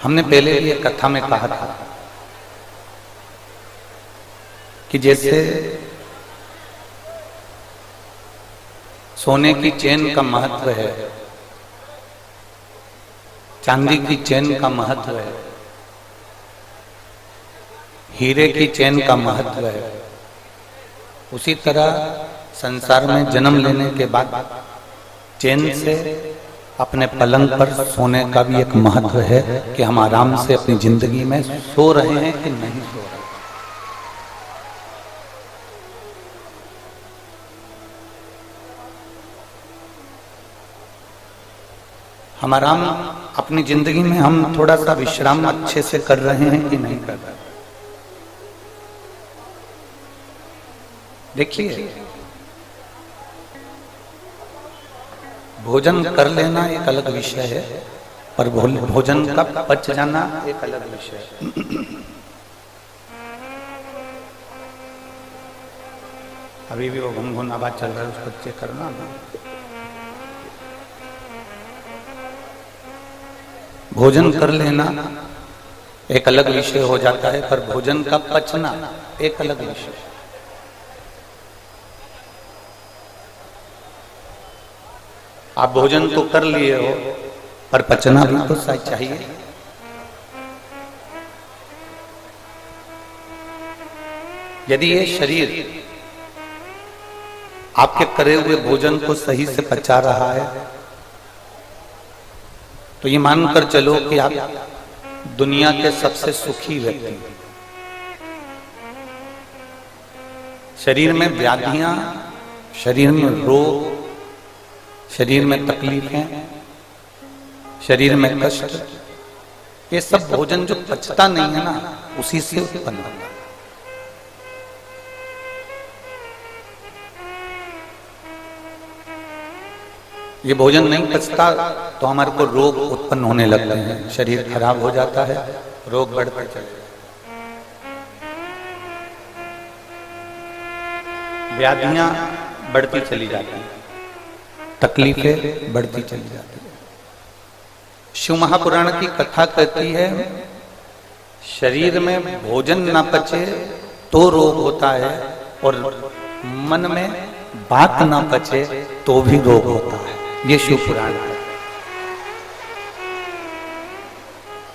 हमने पहले भी एक कथा में कहा था कि जैसे सोने की चेन का महत्व है, चांदी की चेन का महत्व है, हीरे की चेन का महत्व है, उसी तरह संसार में जन्म लेने के बाद चैन से अपने पलंग पर सोने का भी एक महत्व है कि हम आराम से अपनी जिंदगी में सो रहे हैं कि नहीं सो रहे। हम आराम अपनी जिंदगी में हम थोड़ा सा विश्राम अच्छे से कर रहे हैं कि नहीं कर रहे। देखिए, भोजन कर लेना एक अलग विषय है और भोजन का पच जाना एक अलग विषय है। अभी भी वो घुनघुन आवाज चल रहा है, उसको चेक करना ना। भोजन कर लेना एक अलग विषय हो जाता है, पर भोजन का पचना एक अलग विषय है। आप भोजन तो कर लिए हो, पर पचना भी तो सही चाहिए। यदि ये शरीर आपके करे हुए भोजन को सही से पचा रहा है तो ये मानकर चलो कि आप दुनिया के सबसे सुखी व्यक्ति। शरीर में व्याधियां, शरीर में रोग, शरीर में तकलीफें, शरीर में कष्ट, ये सब भोजन जो पचता नहीं है ना, उसी से उत्पन्न होता है। ये भोजन नहीं पचता तो हमारे को रोग उत्पन्न होने लगते हैं, शरीर खराब हो जाता है, रोग बढ़ते चले जाते हैं, व्याधियां बढ़ती चली जाती हैं, तकलीफें बढ़ती चली जाती है। शिव महापुराण की कथा कहती है, शरीर में भोजन ना पचे तो रोग होता है और मन में बात ना पचे तो भी रोग होता है। ये शिव पुराण है।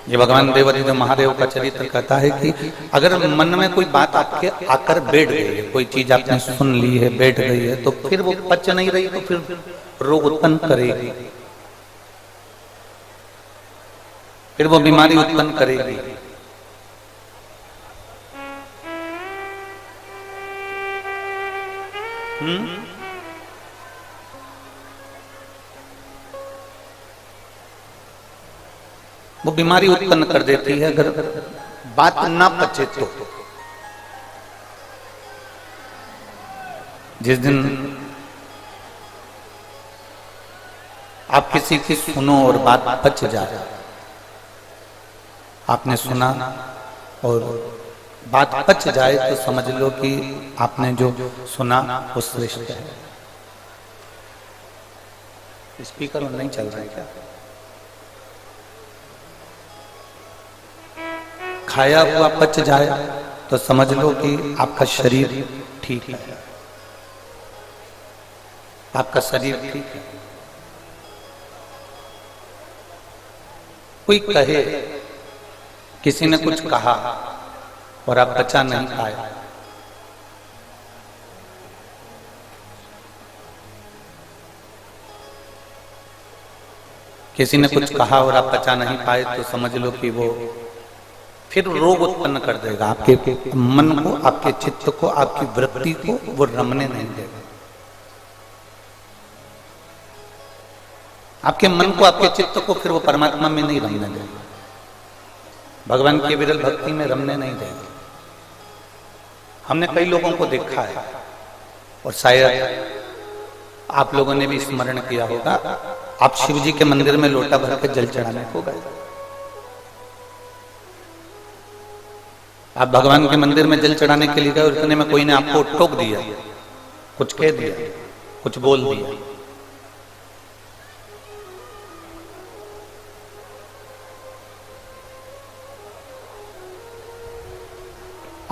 ये भगवान देवाधिदेव महादेव का चरित्र कहता है कि अगर मन में कोई बात आपके आकर बैठ गई है, कोई चीज आपने सुन ली है, बैठ गई है, तो फिर वो पच नहीं रही तो फिर रोग उत्पन्न करेगी, फिर वो बीमारी उत्पन्न करेगी। वो बीमारी उत्पन्न कर देती है अगर बात ना पचे तो। जिस दिन आप किसी की सुनो और बात पच जाए, आपने सुना और बात पच जाए तो समझ लो कि आपने जो सुना वो श्रेष्ठ है। स्पीकर नहीं चल रहा है क्या? खाया हुआ पच जाए तो समझ लो कि आपका शरीर ठीक है, आपका शरीर ठीक है। कोई कहे, किसी ने कुछ कहा और आप पचा नहीं पाए, किसी ने कुछ कहा और आप पचा नहीं पाए तो समझ लो कि वो फिर रोग उत्पन्न कर देगा आपके मन को, आपके चित्त को, आपकी वृत्ति को वो रमने नहीं देगा। आपके मन को, आपके चित्त को फिर वो परमात्मा में नहीं रमने देगा, भगवान की विरल भक्ति में रमने नहीं देगा। हमने कई लोगों को देखा है और शायद आप लोगों ने भी स्मरण किया होगा, आप शिव जी के मंदिर में लोटा भर के जल चढ़ाने को गए, आप भगवान के मंदिर में जल चढ़ाने के लिए गए और इतने में कोई ने आपको टोक दिया, कुछ कह दिया, कुछ बोल दिया,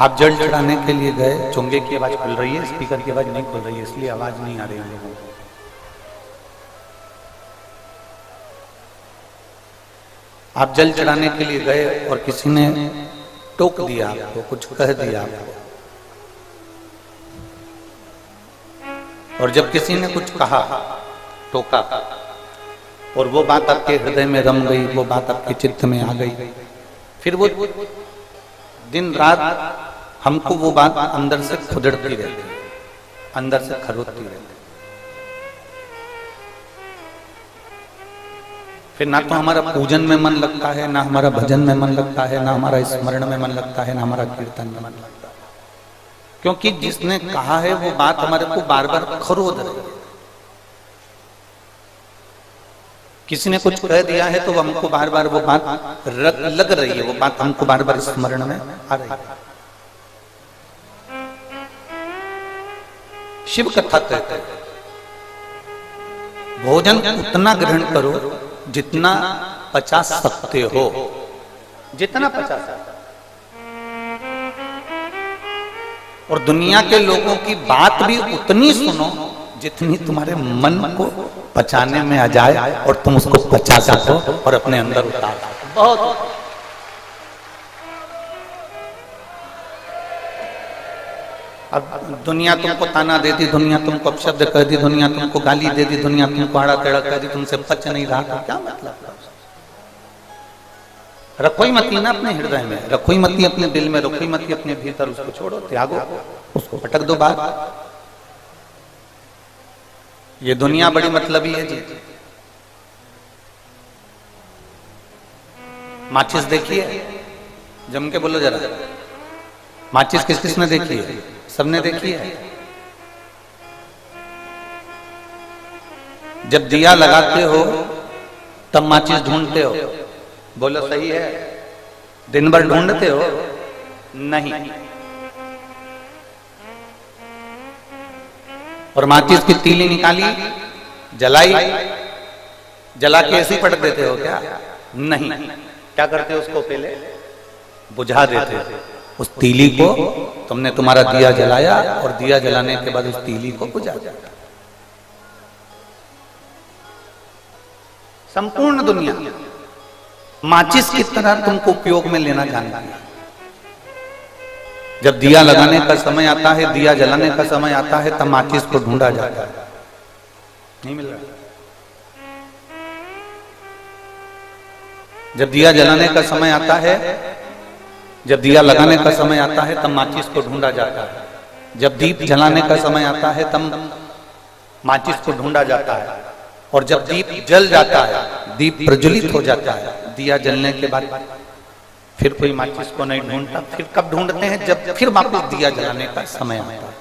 आप जल चढ़ाने के लिए गए, चोंगे की आवाज खुल रही है, स्पीकर की आवाज नहीं खुल रही है, इसलिए आवाज नहीं आ रही है लोगों को। आप जल चढ़ाने के लिए गए और किसी ने टोक दिया आपको, कुछ कह दिया आपको, और जब किसी ने कुछ कहा, टोका, और वो बात आपके हृदय में रम गई, वो बात आपके चित्त में आ गई, फिर वो दिन रात हमको वो बात अंदर से खुदड़ती रहती है, अंदर से खरोदती रहती है। फिर ना तो हमारा पूजन में मन लगता है, ना हमारा भजन में मन लगता है, ना हमारा स्मरण में मन लगता है, ना हमारा कीर्तन में मन लगता है, क्योंकि जिसने कहा है वो बात हमारे को बार बार खरोद रही है। किसी ने कुछ कह दिया है तो हमको बार बार वो बात लग रही है, वो बात हमको बार बार स्मरण में आ रही है। शिव कथा कहते हैं भोजन उतना ग्रहण करो जितना पचा सकते हो, जितना पचा सकते, और दुनिया के लोगों की बात भी उतनी सुनो जितनी तुम्हारे मन को पचाने में आ जाए और तुम उसको पचा सको और अपने अंदर उतार सको। बहुत अब दुनिया तुमको ताना देती, दुनिया तुमको अपशब्द कह दी, दुनिया तुमको गाली दे दी, दुनिया तुमको आड़ा टेढ़ा कह दी, तुमसे पच नहीं रहा, तो क्या मतलब? रखो ही मती ना अपने हृदय में, रखो ही मती अपने दिल में, रखो ही मती अपने भीतर, उसको छोड़ो, त्यागो, उसको पटक दो बाहर। ये दुनिया बड़ी मतलबी है जी। माचिस देखिए, जम के बोलो जरा, माचिस किस किसने देखी है? सबने देखी है। जब दिया लगाते हो तब माचिस ढूंढते हो, बोलो सही है? दिन भर ढूंढते हो? नहीं। और माचिस की तीली निकाली, जलाई, जला के ऐसे ही पटक देते हो क्या? नहीं। क्या करते हो? उसको पहले बुझा देते हो। उस तीली को तुमने, तुम्हारा दिया जलाया और दिया जलाने के बाद उस तीली को बुझा दिया। संपूर्ण दुनिया माचिस की तरह तुमको उपयोग में लेना जानती है। जब दिया लगाने का समय आता है, दिया जलाने का समय आता है, तब माचिस को ढूंढा जाता है, नहीं मिल रहा। जब दिया जलाने का समय आता है, जब दिया लगाने का समय आता है, तब माचिस को ढूंढा जाता है। जब दीप जलाने का समय आता है, तब माचिस को ढूंढा जाता है। और जब दीप जल जाता है, दीप प्रज्वलित हो जाता है, दिया जलने के बाद फिर कोई माचिस को नहीं ढूंढता। फिर कब ढूंढते हैं? जब फिर वापस दिया जलाने का समय आता है,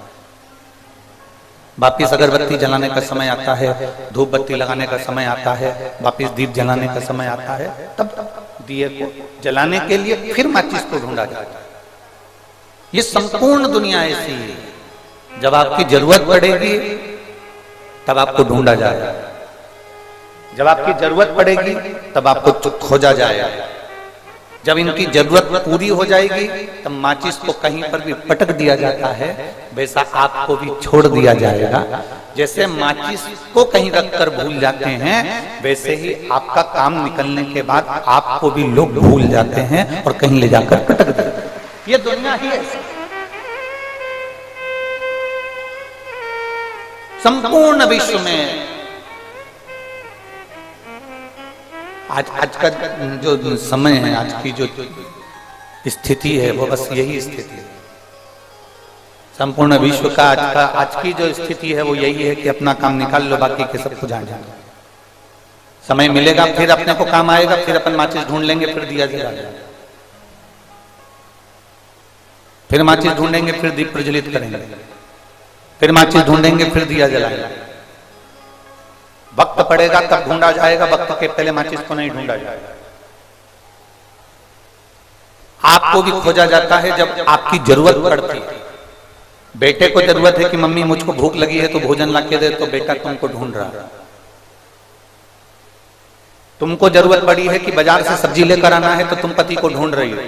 वापिस अगरबत्ती जलाने का समय आता है, धूप बत्ती लगाने का समय आता है, वापिस दीप जलाने का समय आता है, तब दिए को जलाने के लिए फिर माचिस को ढूंढा जाता है। ये संपूर्ण दुनिया ऐसी है। जब आपकी जरूरत पड़ेगी तब आपको ढूंढा जाएगा, जब आपकी जरूरत पड़ेगी तब आपको खोजा जाएगा। जब इनकी जरूरत पूरी हो जाएगी तब माचिस को कहीं पर भी पटक दिया जाता है, वैसा आपको भी छोड़ दिया जाएगा। जैसे माचिस को कहीं रखकर भूल जाते हैं, वैसे ही आपका काम निकलने के बाद आपको भी लोग भूल जाते हैं और कहीं ले जाकर पटक देते हैं। ये दुनिया ही है। संपूर्ण विश्व में आज का जो समय है, आज की जो स्थिति है, वो बस यही स्थिति है। संपूर्ण विश्व का आज की जो स्थिति है वो यही है कि अपना काम निकाल लो, बाकी के सब जान जाएंगे। समय मिलेगा फिर अपने को काम आएगा, फिर अपन माचिस ढूंढ लेंगे, फिर दिया जलाएंगे, फिर माचिस ढूंढेंगे, फिर दीप प्रज्वलित करेंगे, फिर माचिस ढूंढेंगे, फिर दिया जलाएंगे। वक्त पड़ेगा तब ढूंढा जाएगा, वक्त के पहले माचिस को नहीं ढूंढा जाएगा। आपको भी खोजा जाता है जब आपकी जरूरत पड़ती है। बेटे को जरूरत है कि मम्मी मुझको भूख लगी है तो भोजन ला के दे, तो बेटा तुमको ढूंढ रहा है। तुमको जरूरत पड़ी है कि बाजार से सब्जी लेकर आना है, तो तुम पति को ढूंढ रही हो।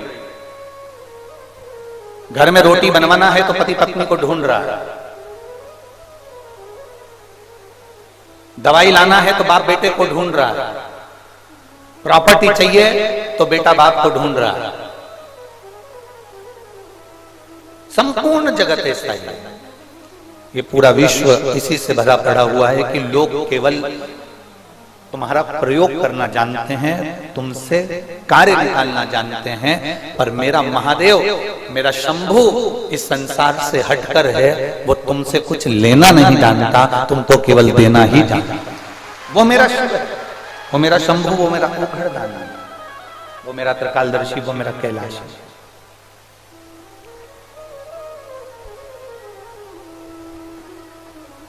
घर में रोटी बनवाना है तो पति पत्नी को ढूंढ रहा है, दवाई लाना है तो बाप बेटे को ढूंढ रहा है, प्रॉपर्टी चाहिए तो बेटा बाप को ढूंढ रहा है। संपूर्ण जगत ऐसा ही है। ये पूरा विश्व इसी से भरा पड़ा हुआ है कि लोग केवल तुम्हारा प्रयोग करना जानते हैं, तुमसे कार्य निकालना जानते हैं, पर मेरा महादेव, मेरा शंभू इस संसार से हटकर है, वो तुमसे कुछ लेना नहीं जानता, तुमको केवल देना ही जानता। वो मेरा शिव है, वो मेरा शंभू, वो मेरा उखड़दानी, वो मेरा त्रिकालदर्शी, वो मेरा कैलाश है।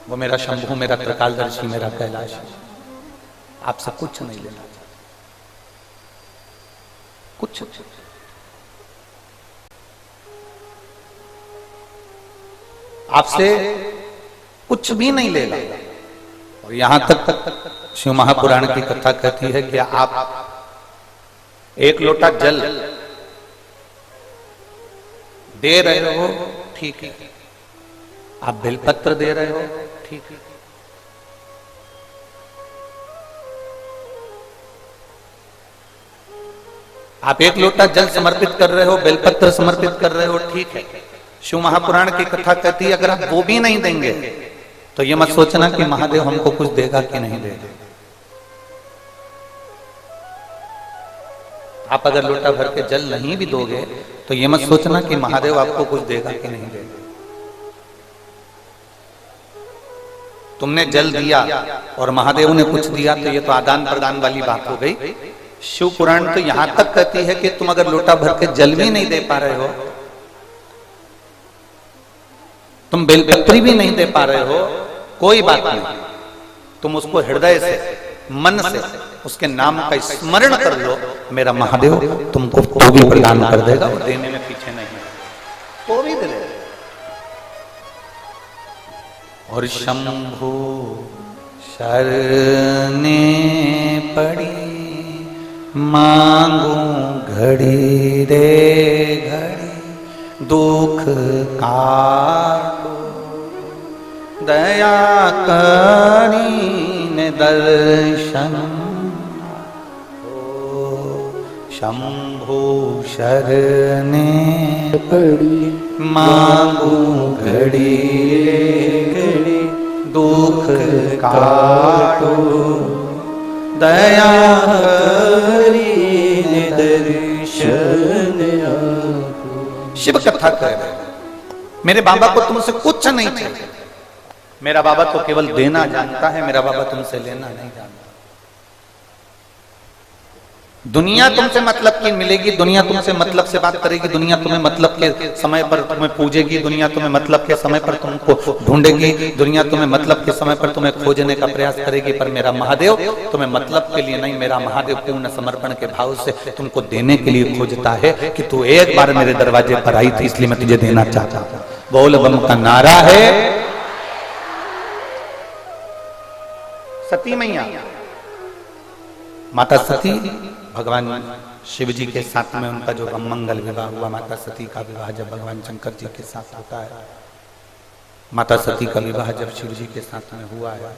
वो मेरा शंभू, मेरा त्रिकालदर्शी, मेरा कैलाश है। आपसे कुछ नहीं लेना, कुछ आपसे कुछ भी नहीं लेना। और यहां तक शिव महापुराण की कथा कहती है कि आप एक लोटा जल दे रहे हो, ठीक है, आप बेलपत्र दे रहे हो, ठीक है, आप एक लोटा जल समर्पित कर रहे हो, बेलपत्र समर्पित कर रहे हो, ठीक है। शिव महापुराण की कथा कहती है अगर आप वो भी नहीं देंगे तो ये मत सोचना कि महादेव हमको कुछ देगा कि नहीं देगा। आप अगर लोटा भर के जल नहीं भी दोगे तो ये मत सोचना कि महादेव आपको कुछ देगा कि नहीं देगा। तुमने जल दिया और महादेव ने कुछ दिया तो ये तो आदान प्रदान वाली बात हो गई। शिव पुराण तो यहां तक कहती है कि तुम अगर लोटा भर के जल भी नहीं दे पा रहे हो, तुम बेलपत्री भी नहीं दे पा रहे हो, कोई बात नहीं, तुम उसको हृदय से, मन से उसके नाम का स्मरण कर लो, मेरा महादेव तुमको तो भी प्रदान कर देगा, और देने में पीछे नहीं, तो भी दे देगा। और शंभू शरणे पड़ी मांगू घड़ी रे घड़ी दुख काटो, दया करीन दर्शन हो। शंभू शरणे पड़ी मांगू घड़ी रे घड़ी दुख काटो, दया करीन दर्शन। शिव कथा कह रहे, मेरे बाबा को तुमसे कुछ नहीं चाहिए, मेरा बाबा तो केवल देना जानता है, मेरा बाबा तुमसे लेना नहीं जानता। दुनिया तुमसे मतलब की मिलेगी, दुनिया तुमसे मतलब से बात करेगी, दुनिया तुम्हें मतलब के समय पर तुम्हें पूजेगी, दुनिया तुम्हें मतलब के समय पर तुमको ढूंढेगी, दुनिया तुम्हें मतलब के समय पर तुम्हें खोजने का प्रयास करेगी, पर मेरा महादेव तुम्हें मतलब के लिए नहीं, मेरा महादेव पूर्ण समर्पण के भाव से तुमको देने के लिए खोजता है कि तू एक बार मेरे दरवाजे पर आई थी इसलिए मैं तुझे देना चाहता हूं। बोल बम का नारा है। सती मैया, माता सती भगवान शिव जी के साथ में उनका जो मंगल विवाह हुआ, माता सती का विवाह जब भगवान शंकर जी के साथ होता है, माता सती का विवाह जब शिव जी के साथ में हुआ है,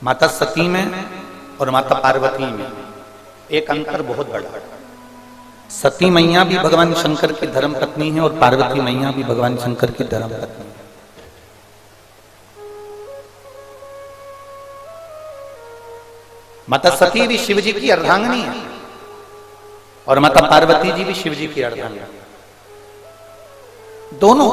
माता सती में और माता पार्वती में एक अंतर बहुत बड़ा है। सती मैया भी भगवान शंकर की धर्म पत्नी है और पार्वती मैया भी भगवान शंकर की धर्म पत्नी है। माता सती भी शिव जी की अर्धांगिनी है और माता पार्वती जी भी शिव जी की अर्धांगिनी, दोनों।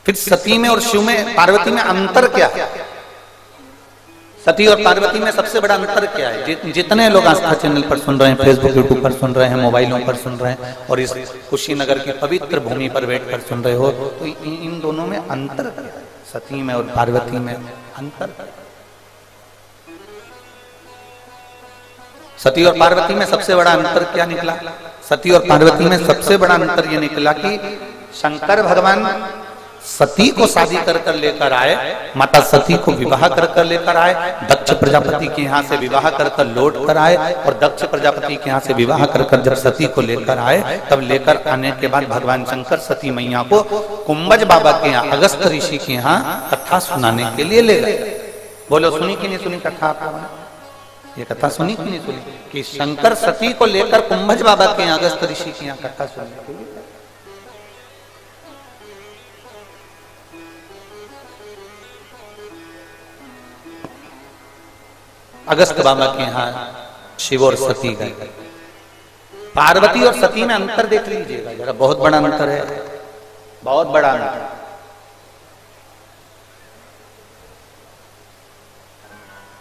फिर सती में और शिव में, पार्वती में अंतर क्या है? सती और पार्वती में सबसे बड़ा अंतर क्या है? जितने लोग आस्था चैनल पर सुन रहे हैं, फेसबुक यूट्यूब पर सुन रहे हैं, मोबाइलों पर सुन रहे हैं और इस कुशीनगर की पवित्र भूमि पर बैठकर सुन रहे हो, तो इन दोनों में अंतर क्या है? सती में और पार्वती में अंतर। सती और पार्वती में सबसे बड़ा अंतर क्या निकला? सती और पार्वती में सबसे बड़ा अंतर यह निकला कि शंकर भगवान सती को शादी कर कर लेकर आए, माता सती को विवाह कर कर लेकर आए, दक्ष प्रजापति के यहाँ से विवाह कर कर लौट कर आए, और दक्ष प्रजापति के यहाँ से विवाह कर कर जब सती को लेकर आए, तब लेकर आने के बाद भगवान शंकर सती मैया को कुंभज बाबा के यहाँ, अगस्त ऋषि के यहाँ कथा सुनाने के लिए ले गए। बोलो सुनी कि नहीं सुनी कथा आप लोगों ने? ये कथा सुनी कि नहीं सुनी कि शंकर सती को लेकर कुंभज बाबा के यहाँ, अगस्त ऋषि के यहाँ कथा सुनने के लिए? अगस्त बाबा के यहाँ शिव और सती गए। पार्वती और सती में अंतर देख लीजिएगा जरा, बहुत बड़ा अंतर है, बहुत बड़ा अंतर।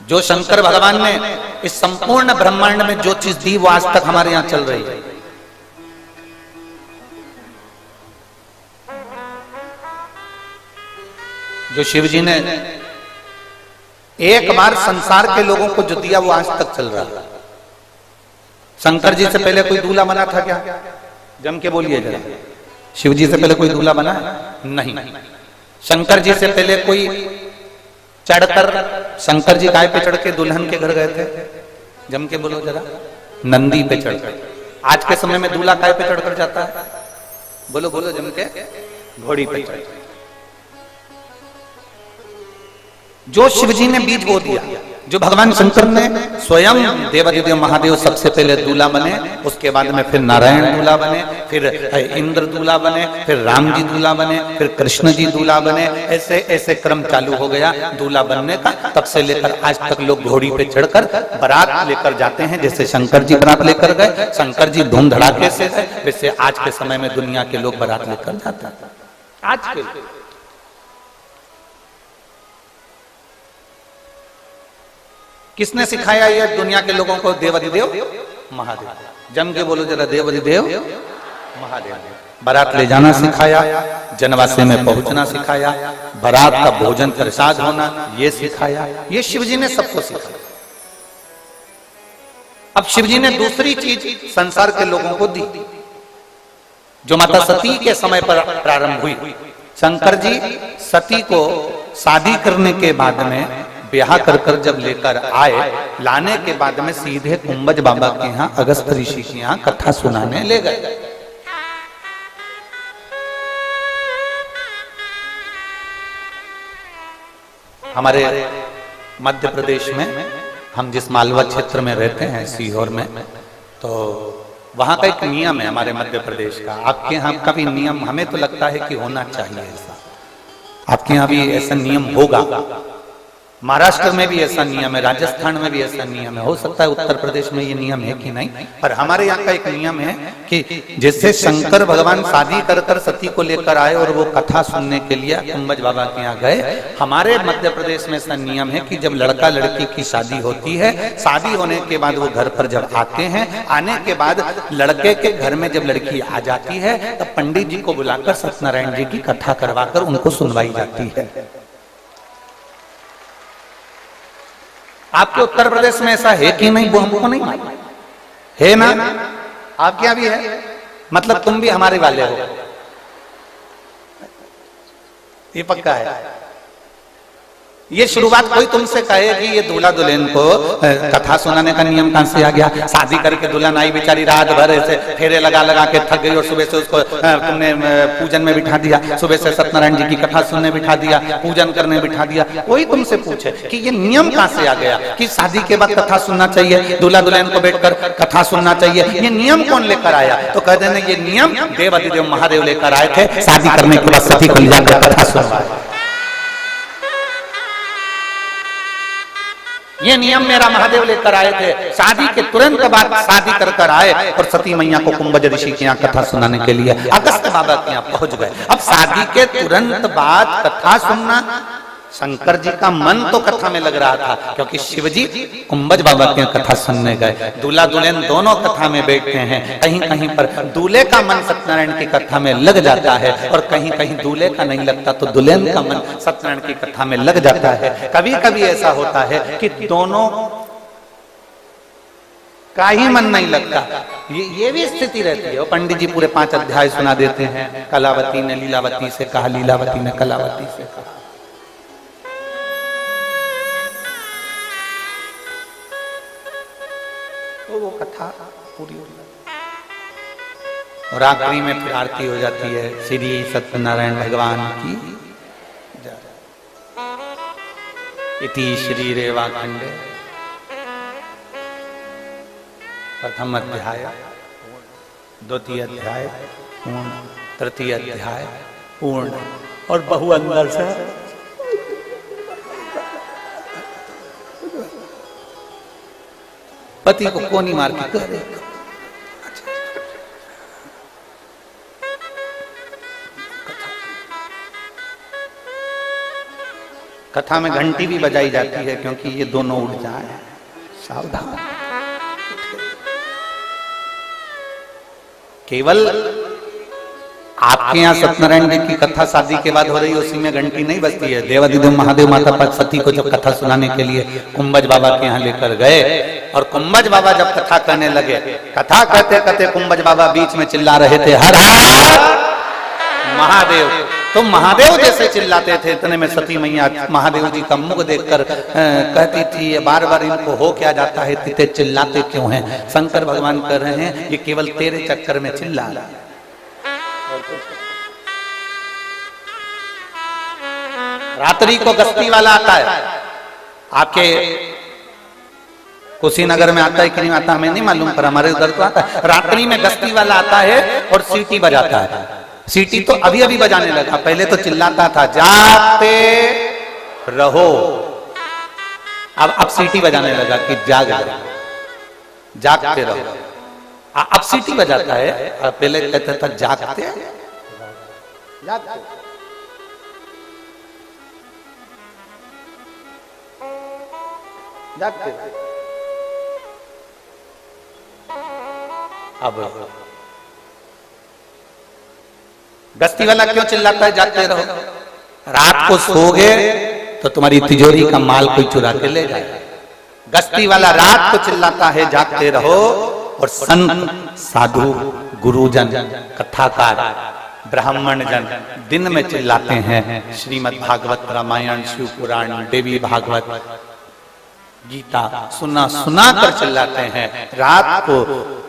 जो शंकर भगवान ने इस संपूर्ण ब्रह्मांड में जो चीज दी वो आज तक हमारे यहां चल रही है। जो शिव जी ने एक बार संसार के लोगों को जो दिया वो आज तक चल रहा है। शंकर जी से पहले कोई दूल्हा बना था क्या? जम के बोलिए जरा। शिव जी से पहले कोई दूल्हा बना है? नहीं। शंकर जी से पहले कोई चढ़कर, शंकर जी काय पे चढ़ के दुल्हन के घर गए थे? जम के बोलो जरा। नंदी पे चढ़कर। आज के समय में दूल्हा काय पे चढ़कर जाता है? बोलो बोलो जम के। घोड़ी पे चढ़। जो शिव जी ने बीज बो दिया, जो भगवान शंकर ने स्वयं देवादिदेव महादेव सबसे पहले दूल्हा बने, उसके बाद में फिर नारायण दूल्हा बने, फिर इंद्र दूल्हा बने, फिर राम जी दूल्हा बने, फिर कृष्ण जी दूल्हा बने, ऐसे ऐसे क्रम चालू हो गया दूल्हा बनने का। तब से लेकर आज तक लोग घोड़ी पे चढ़कर बारात लेकर जाते हैं। जैसे शंकर जी बारात लेकर गए, शंकर जी धूम धड़ाके से, वैसे आज के समय में दुनिया के लोग बारात लेकर जाते हैं। आज के किसने सिखाया ये दुनिया के लोगों को? देवादिदेव महादेव। जम के बोलो जरा, देवादिदेव महादेव। बारात ले जाना सिखाया, जनवासे में पहुंचना सिखाया, बारात का भोजन प्रसाद होना ये सिखाया। ये शिवजी ने सबको सिखाया। अब शिवजी ने दूसरी चीज संसार के लोगों को दी, जो माता सती के समय पर प्रारंभ हुई। शंकर जी सती को शादी करने के बाद में ब्याह कर कर जब लेकर आए, लाने के बाद में सीधे कुंभज बाबा के यहाँ, अगस्त ऋषि के यहाँ कथा सुनाने ले गए। हमारे मध्य प्रदेश में, हम जिस मालवा क्षेत्र में रहते हैं सीहोर में, तो वहां का एक नियम है हमारे मध्य प्रदेश का। आपके यहाँ का भी नियम हमें तो लगता है कि होना चाहिए ऐसा। आपके यहाँ भी ऐसा नियम होगा। महाराष्ट्र में भी ऐसा नियम है, राजस्थान में भी ऐसा नियम है, हो सकता है उत्तर प्रदेश में ये नियम है कि नहीं, पर हमारे यहाँ का एक नियम है कि जैसे शंकर भगवान शादी कर कर सती को लेकर आए और वो कथा सुनने के लिए कुंभज बाबा के यहाँ गए, हमारे मध्य प्रदेश में ऐसा नियम है कि जब लड़का लड़की की शादी होती है, शादी होने के बाद वो घर पर जब आते हैं, आने के बाद लड़के के घर में जब लड़की आ जाती है, तब पंडित जी को बुलाकर सत्यनारायण जी की कथा करवाकर उनको सुनवाई जाती है। आपके उत्तर प्रदेश में ऐसा है कि नहीं? वो हमको नहीं मालूम है ना? आपके यहाँ भी है? मतलब तुम भी हमारे वाले हो, ये पक्का है। ये शुरुआत कोई तुमसे कहे कि ये दूल्हा दुल्हन को कथा सुनाने का नियम कहां से आ गया? शादी करके दुल्हन आई बेचारी, रात भर ऐसे फेरे लगा लगा के थक गई और सुबह से उसको तुमने पूजन में बिठा दिया, सुबह से सत्यनारायण जी की कथा सुनने बिठा दिया, पूजन करने बिठा दिया। कोई तुमसे पूछे कि ये नियम कहां से आ गया कि शादी के बाद कथा सुनना चाहिए, दूल्हा दुल्हन को बैठकर कथा सुनना चाहिए, ये नियम कौन लेकर आया? तो कह देना ये नियम देवादिदेव महादेव लेकर आए थे। शादी करने के बाद सती को ले जाकर कथा सुनवाया। ये नियम मेरा महादेव लेकर आए थे। शादी के तुरंत बाद शादी कर कर आए और सती मैया को कुंभज ऋषि के यहाँ कथा सुनाने के लिए अगस्त बाबा के यहाँ पहुंच गए। अब शादी के तुरंत बाद कथा सुनना, शंकर जी का मन तो कथा में लग रहा था, क्योंकि शिव जी कुंभज बाबा के कथा सुनने गए। दूल्हा दुल्हन दोनों कथा में बैठते हैं। कहीं कहीं पर दूल्हे का मन सत्यनारायण की कथा में लग जाता है और कहीं कहीं दूल्हे का नहीं लगता, तो दुल्हन का मन सत्यनारायण की कथा में लग जाता है। कभी कभी ऐसा होता है कि दोनों का ही मन नहीं लगता। ये भी स्थिति रहती है। और पंडित जी पूरे 5 अध्याय सुना देते हैं, कलावती ने लीलावती से कहा, लीलावती ने कलावती से कहा। तो वो कथा पूरी हो जाती है और आखिरी में फिर आरती हो जाती है, श्री सत्यनारायण भगवान की जय। इति श्री रेवाखंडे प्रथम अध्याय, द्वितीय अध्याय पूर्ण, तृतीय अध्याय पूर्ण। और बहु अंदर से पति को कोनी मार के कर देगा। कथा में घंटी भी बजाई जाती है क्योंकि ये दोनों उठ जाए, सावधान। केवल आपके यहाँ सत्यनारायण जी की कथा शादी के बाद हो रही है, उसी में घंटी नहीं बजती है। देवाधिदेव महादेव माता पार्वती को जब कथा सुनाने के लिए कुंभज बाबा के यहाँ लेकर गए और कुंभज बाबा जब कथा करने लगे, कथा कहते कहते कुंभज बाबा बीच में चिल्ला रहे थे, हर हर महादेव। तो महादेव जैसे चिल्लाते थे, इतने में सती मैया महादेव जी का मुख देखकर कहती थी, ये बार बार इनको हो क्या जाता है, तिते चिल्लाते क्यों हैं? शंकर भगवान कह रहे हैं, ये केवल तेरे चक्कर में चिल्ला रहा है। रात्रि को गस्ती वाला आता है, आपके कुशीनगर में आता है कि नहीं आता हमें नहीं मालूम, पर हमारे उधर तो आता है। रात्रि में गस्ती वाला आता है और सीटी बजाता है। सीटी तो अभी अभी बजाने लगा, पहले तो चिल्लाता था जागते रहो, अब सीटी बजाने लगा कि जागते रहो। अब सीटी बजाता है, पहले कहता था जागते जागते। अब गस्ती वाला क्यों चिल्लाता है जागते रहो? रात को सोगे तो तुम्हारी तिजोरी का माल कोई चुरा के ले जाए। गस्ती वाला रात को चिल्लाता है जागते रहो, और संत साधु गुरुजन कथाकार ब्राह्मण जन दिन में चिल्लाते हैं श्रीमद् भागवत रामायण शिव पुराण देवी भागवत गीता सुना सुना कर चिल्लाते हैं। रात को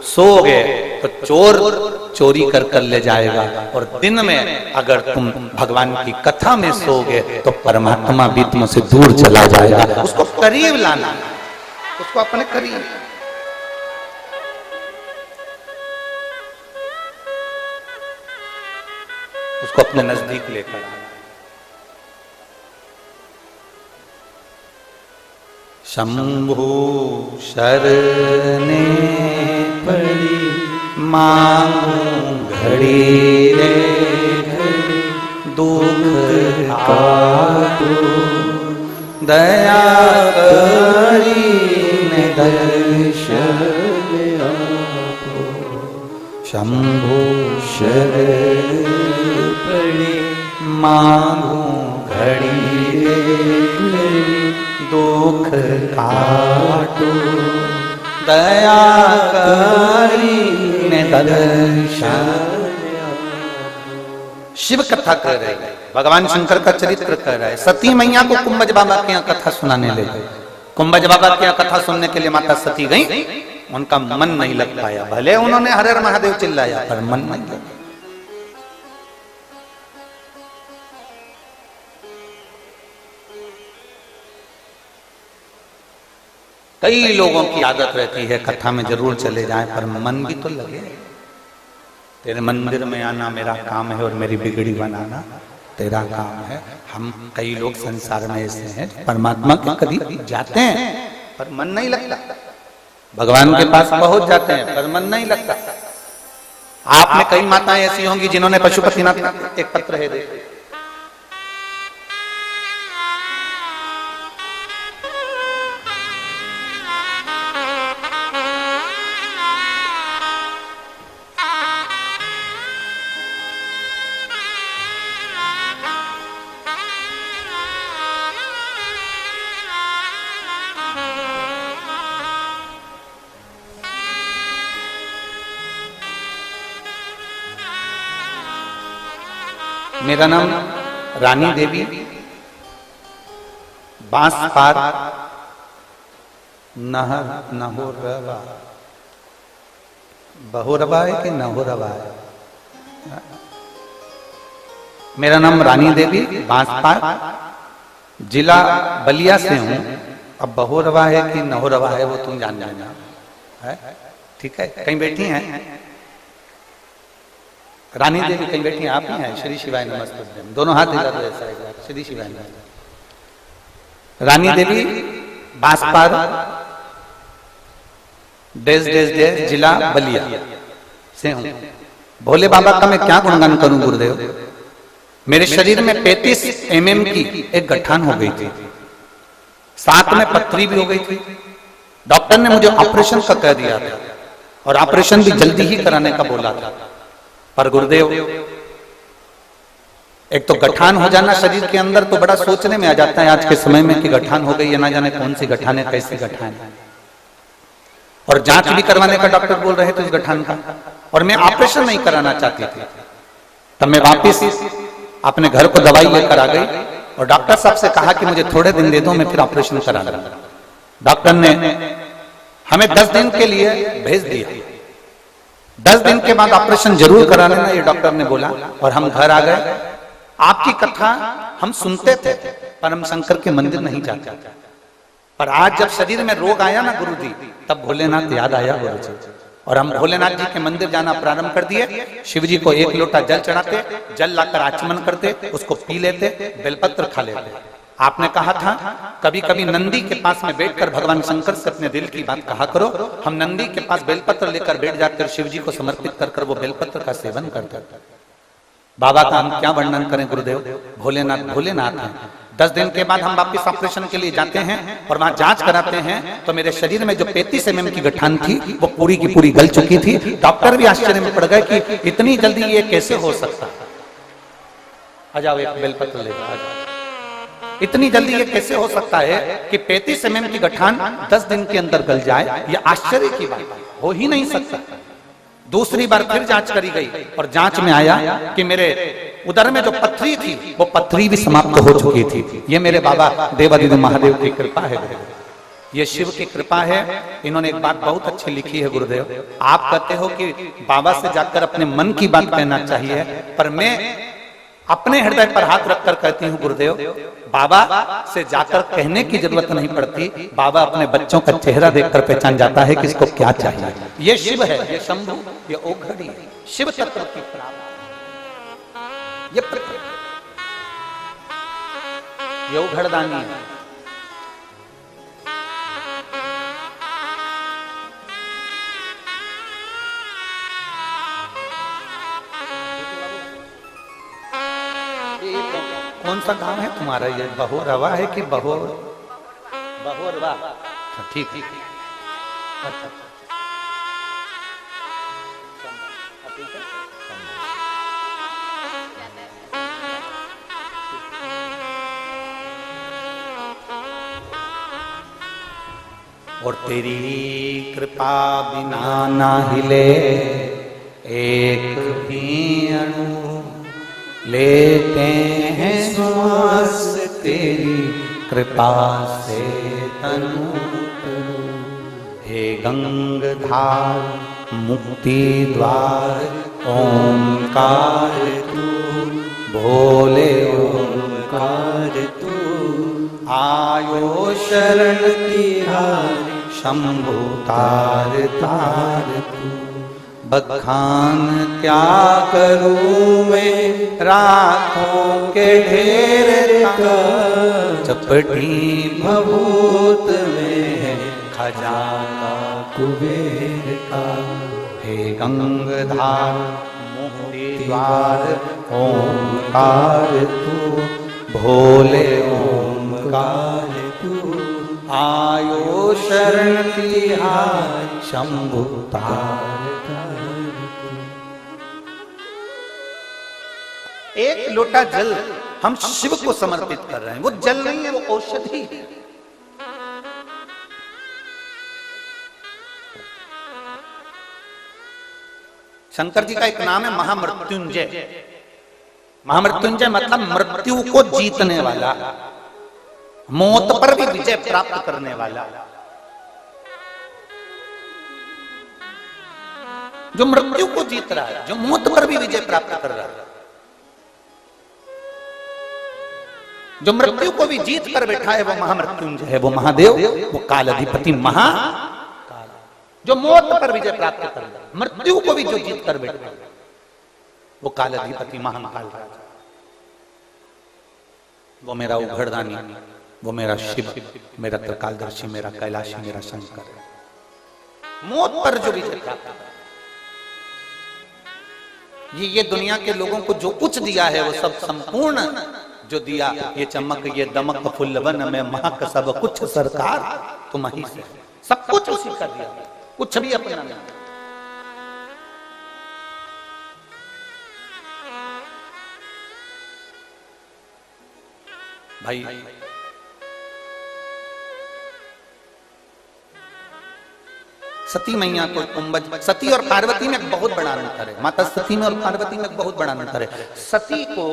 सोओगे तो चोर चोरी कर कर ले जाएगा, और दिन में अगर तुम भगवान की कथा में सोओगे तो परमात्मा भी तुमसे दूर चला जाएगा। उसको करीब लाना, उसको अपने करीब। उसको अपने नजदीक लेकर आना। शंभु शरणे पड़ी मांगू घड़ी रे घड़ी, दुख काटू दया करी ने दर्शन आपो। शंभु शरण पड़ी मांगू घड़ी रे घड़ी, दुख काटो दया करी ने दर्शन। शिव कथा कर रहे हैं, भगवान शंकर का चरित्र कर रहा है। सती मैया को कुंभज बाबा के यहाँ कथा सुनाने ले गए। कुंभज बाबा के यहाँ कथा सुनने के लिए माता सती गई, उनका मन नहीं लग पाया। भले उन्होंने हर हर महादेव चिल्लाया, पर मन नहीं लगा। कई लोगों की आदत रहती है कथा में जरूर चले जाएं, पर मन भी तो लगे। तेरे मंदिर में आना मेरा काम है और मेरी बिगड़ी बनाना तेरा काम है। हम कई लोग संसार में ऐसे हैं परमात्मा के करीब जाते हैं पर मन नहीं लगता, भगवान के पास पहुंच जाते हैं पर मन नहीं लगता। आप में कई माताएं ऐसी होंगी जिन्होंने पशुपतिनाथ एक पत्र है दे, मेरा नाम रानी देवी, बांसपार नहोरवा। बहुरवा है कि नहोरवा है? मेरा नाम रानी देवी, बांसपार, जिला बलिया से हूं। अब बहुरवा है कि नहोरवा है वो तुम जान लेना है, ठीक है? कहीं बैठी हैं रानी देवी? कहीं बैठी हैं? आप ही हैं? श्री शिवाय नमस्ते। दोनों हाथ दिला दो ऐसा एक बार। श्री शिवाय नमस्ते। Rani Devi, Banspar, days days days, जिला बलिया से हूं। भोले बाबा का मैं क्या गुणगान करूं गुरुदेव। मेरे शरीर में 35 mm की एक गठान हो गई थी, साथ में पथरी भी हो गई थी। डॉक्टर ने मुझे ऑपरेशन का कह दिया था और ऑपरेशन भी जल्दी ही कराने का बोला था। पर गुरुदेव, एक तो गठान हो जाना शरीर के अंदर तो बड़ा सोचने में आ जाता है आज के समय में कि गठान हो गई है, ना जाने कौन सी गठान है, कैसी गठान है। और जांच भी करवाने का डॉक्टर बोल रहे थे उस गठान का, और मैं ऑपरेशन नहीं कराना चाहती थी। तब मैं वापिस अपने घर को दवाई लेकर आ गई और डॉक्टर साहब से कहा कि मुझे थोड़े दिन दे दो, मैं फिर ऑपरेशन करा लूंगा। डॉक्टर ने हमें 10 दिन के लिए भेज दिया। 10 दिन के बाद ऑपरेशन जरूर करा लेना, ये डॉक्टर ने बोला। और हम घर आ गए। आपकी कथा हम सुनते थे पर हम शंकर के मंदिर नहीं जाते। पर आज जब शरीर में रोग आया ना गुरु जी, तब भोलेनाथ याद आया गुरु जी, और हम भोलेनाथ जी के मंदिर जाना प्रारंभ कर दिए। शिव जी को 1 लोटा जल चढ़ाते, जल लाकर आचमन करते, उसको पी लेते, बेलपत्र खा लेते। आपने कहा था कभी कभी नंदी के पास में बैठकर भगवान शंकर से अपने दिल की बात कहा करो। हम नंदी के पास बेलपत्र लेकर बैठ जाकर शिव जी को समर्पित कर वो बेलपत्र का सेवन करते। बाबा का हम क्या वर्णन करें गुरुदेव। भोलेनाथ भोलेनाथ हैं। 10 दिन के बाद हम वापिस ऑपरेशन के लिए जाते हैं और वहां जांच कराते हैं तो मेरे शरीर में जो 35 mm की गठान थी वो पूरी की पूरी गल चुकी थी। डॉक्टर भी आश्चर्य में पड़ गए कि इतनी जल्दी ये कैसे हो सकता। आ जाओ, एक बेलपत्र लेकर आ जाओ। इतनी जल्दी ये कैसे हो सकता है कि 35 mm की गठान 10 दिन के अंदर गल जाए? ये आश्चर्य की बात हो ही नहीं सकता। दूसरी बार फिर जांच करी गई और जांच में आया कि मेरे उदर में जो पथरी थी वो पथरी भी समाप्त हो चुकी थी। ये मेरे बाबा देवादिदेव महादेव की कृपा है, ये शिव की कृपा है। इन्होंने एक बात बहुत अच्छी लिखी है गुरुदेव। आप कहते हो कि बाबा से जाकर अपने मन की बात कहना चाहिए, पर मैं अपने हृदय पर हाथ रखकर कहती हूँ गुरुदेव, बाबा से जाकर कहने की जरूरत नहीं पड़ती। बाबा अपने बच्चों का चेहरा देखकर पहचान जाता है कि इसको क्या चाहिए। ये शिव है, ये शंभु, ये ओघड़ी, शिव तत्व की प्राप्ति, ये ओघड़दानी है। कौन सा गांव है तुम्हारा? ये बहुरवा है कि बहुरवा? ठीक ठीक। अच्छा और तेरी कृपा बिना ना हिले एक भी अणु, लेते हैं श्वास तेरी कृपा से तनु। हे गंगाधार मुक्ति द्वार ओंकार तू, भोले ओंकार तू। आयो शरण तिहारी शंभु तार तार तू। बखान क्या करूं मैं राखों के ढेर का, चपटी भभूत में है खजाना कुबेर का। हे गंगाधार मुक्ति द्वार ओंकार तू, भोले ओंकार तू। आयो शरण तिहारी शंभु तार। एक लोटा जल हम शिव को समर्पित कर रहे हैं। वो जल नहीं है, वो औषधि है। शंकर जी का एक नाम है महामृत्युंजय। महामृत्युंजय मतलब मृत्यु को जीतने वाला, मौत पर भी विजय प्राप्त करने वाला। जो मृत्यु को जीत रहा है, जो मौत पर भी विजय प्राप्त कर रहा है, जो मृत्यु को भी जीत कर बैठा है, वो महामृत्युंजय है, वो महादेव, वो काल अधिपति महाकाल। जो मौत पर विजय प्राप्त कर रहा है, मृत्यु को भी जो जीत कर बैठा है, वो काल अधिपति महाकाल राजा। वो मेरा उघड़दानी, वो मेरा शिव, मेरा त्रिकालदर्शी, मेरा कैलाशी, मेरा शंकर है। मौत पर जो विजय प्राप्त कर, ये दुनिया के लोगों को जो कुछ दिया है, वो सब संपूर्ण जो दिया, ये चमक, ये दमक, फुल्लवन में महक सब कुछ सरकार तुम ही से, सब कुछ उसी का दिया, कुछ भी अपना नहीं। भाई सती मैया को कुंभज, सती और पार्वती में बहुत बड़ा अंतर है। माता सती में और पार्वती में बहुत बड़ा अंतर है। सती को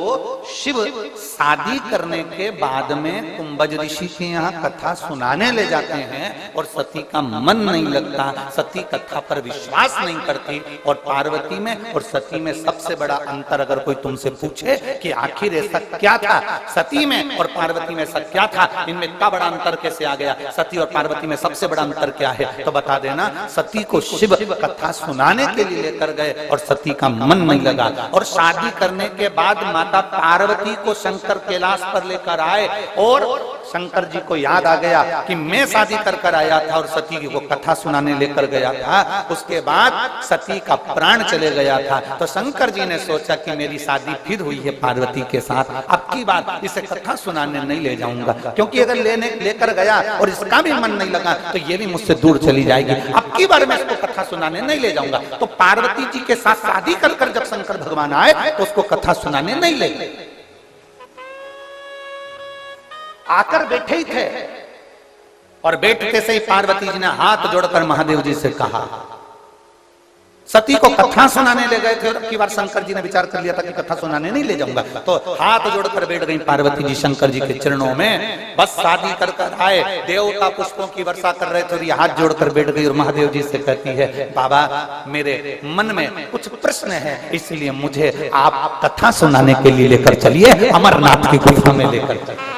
शिव शादी करने के बाद में कुंभज ऋषि के यहाँ कथा सुनाने ले जाते हैं और सती का मन नहीं लगता, सती कथा पर विश्वास नहीं करती। और पार्वती में और सती में सबसे बड़ा अंतर अगर कोई तुमसे पूछे कि आखिर ऐसा क्या था, सती में और पार्वती में ऐसा क्या था, इनमें इतना बड़ा अंतर कैसे आ गया, सती और पार्वती में सबसे बड़ा अंतर क्या है, तो बता देना। सती को शिव कथा सुनाने के लिए लेकर गए और सती का मन नहीं लगा, और शादी करने के बाद माता पार्वती को शंकर कैलाश पर लेकर आए और शंकर जी को याद आ गया कि मैं शादी कर आया था और सती को कथा सुनाने लेकर गया था। उसके बाद सती का प्राण चले गया था, तो शंकर जी ने सोचा कि मेरी शादी फिर हुई है पार्वती के साथ, अब की बात इसे कथा सुनाने नहीं ले जाऊंगा, क्योंकि अगर लेकर गया और इसका भी मन नहीं लगा तो ये भी मुझसे दूर चली जाएगी, अब की बार मैं इसको कथा सुनाने नहीं ले जाऊंगा। तो पार्वती जी के साथ शादी कर जब शंकर भगवान आए तो उसको कथा सुनाने नहीं ले गए। आकर बैठे ही थे और बैठते से ही पार्वती जी ने हाथ जोड़कर महादेव जी से कहा, सती को कथा सुनाने ले गए थे और की बार शंकर जी ने विचार कर लिया था कि कथा सुनाने नहीं ले जाऊंगा, तो हाथ जोड़कर बैठ गई पार्वती जी शंकर जी के चरणों में। बस शादी कर आए, देवता पुष्पों की वर्षा कर रहे थे और ये हाथ जोड़कर बैठ गई और महादेव जी से कहती है, बाबा मेरे मन में कुछ प्रश्न है, इसलिए मुझे आप कथा सुनाने के लिए लेकर चलिए, अमरनाथ की गुफा में लेकर चलिए।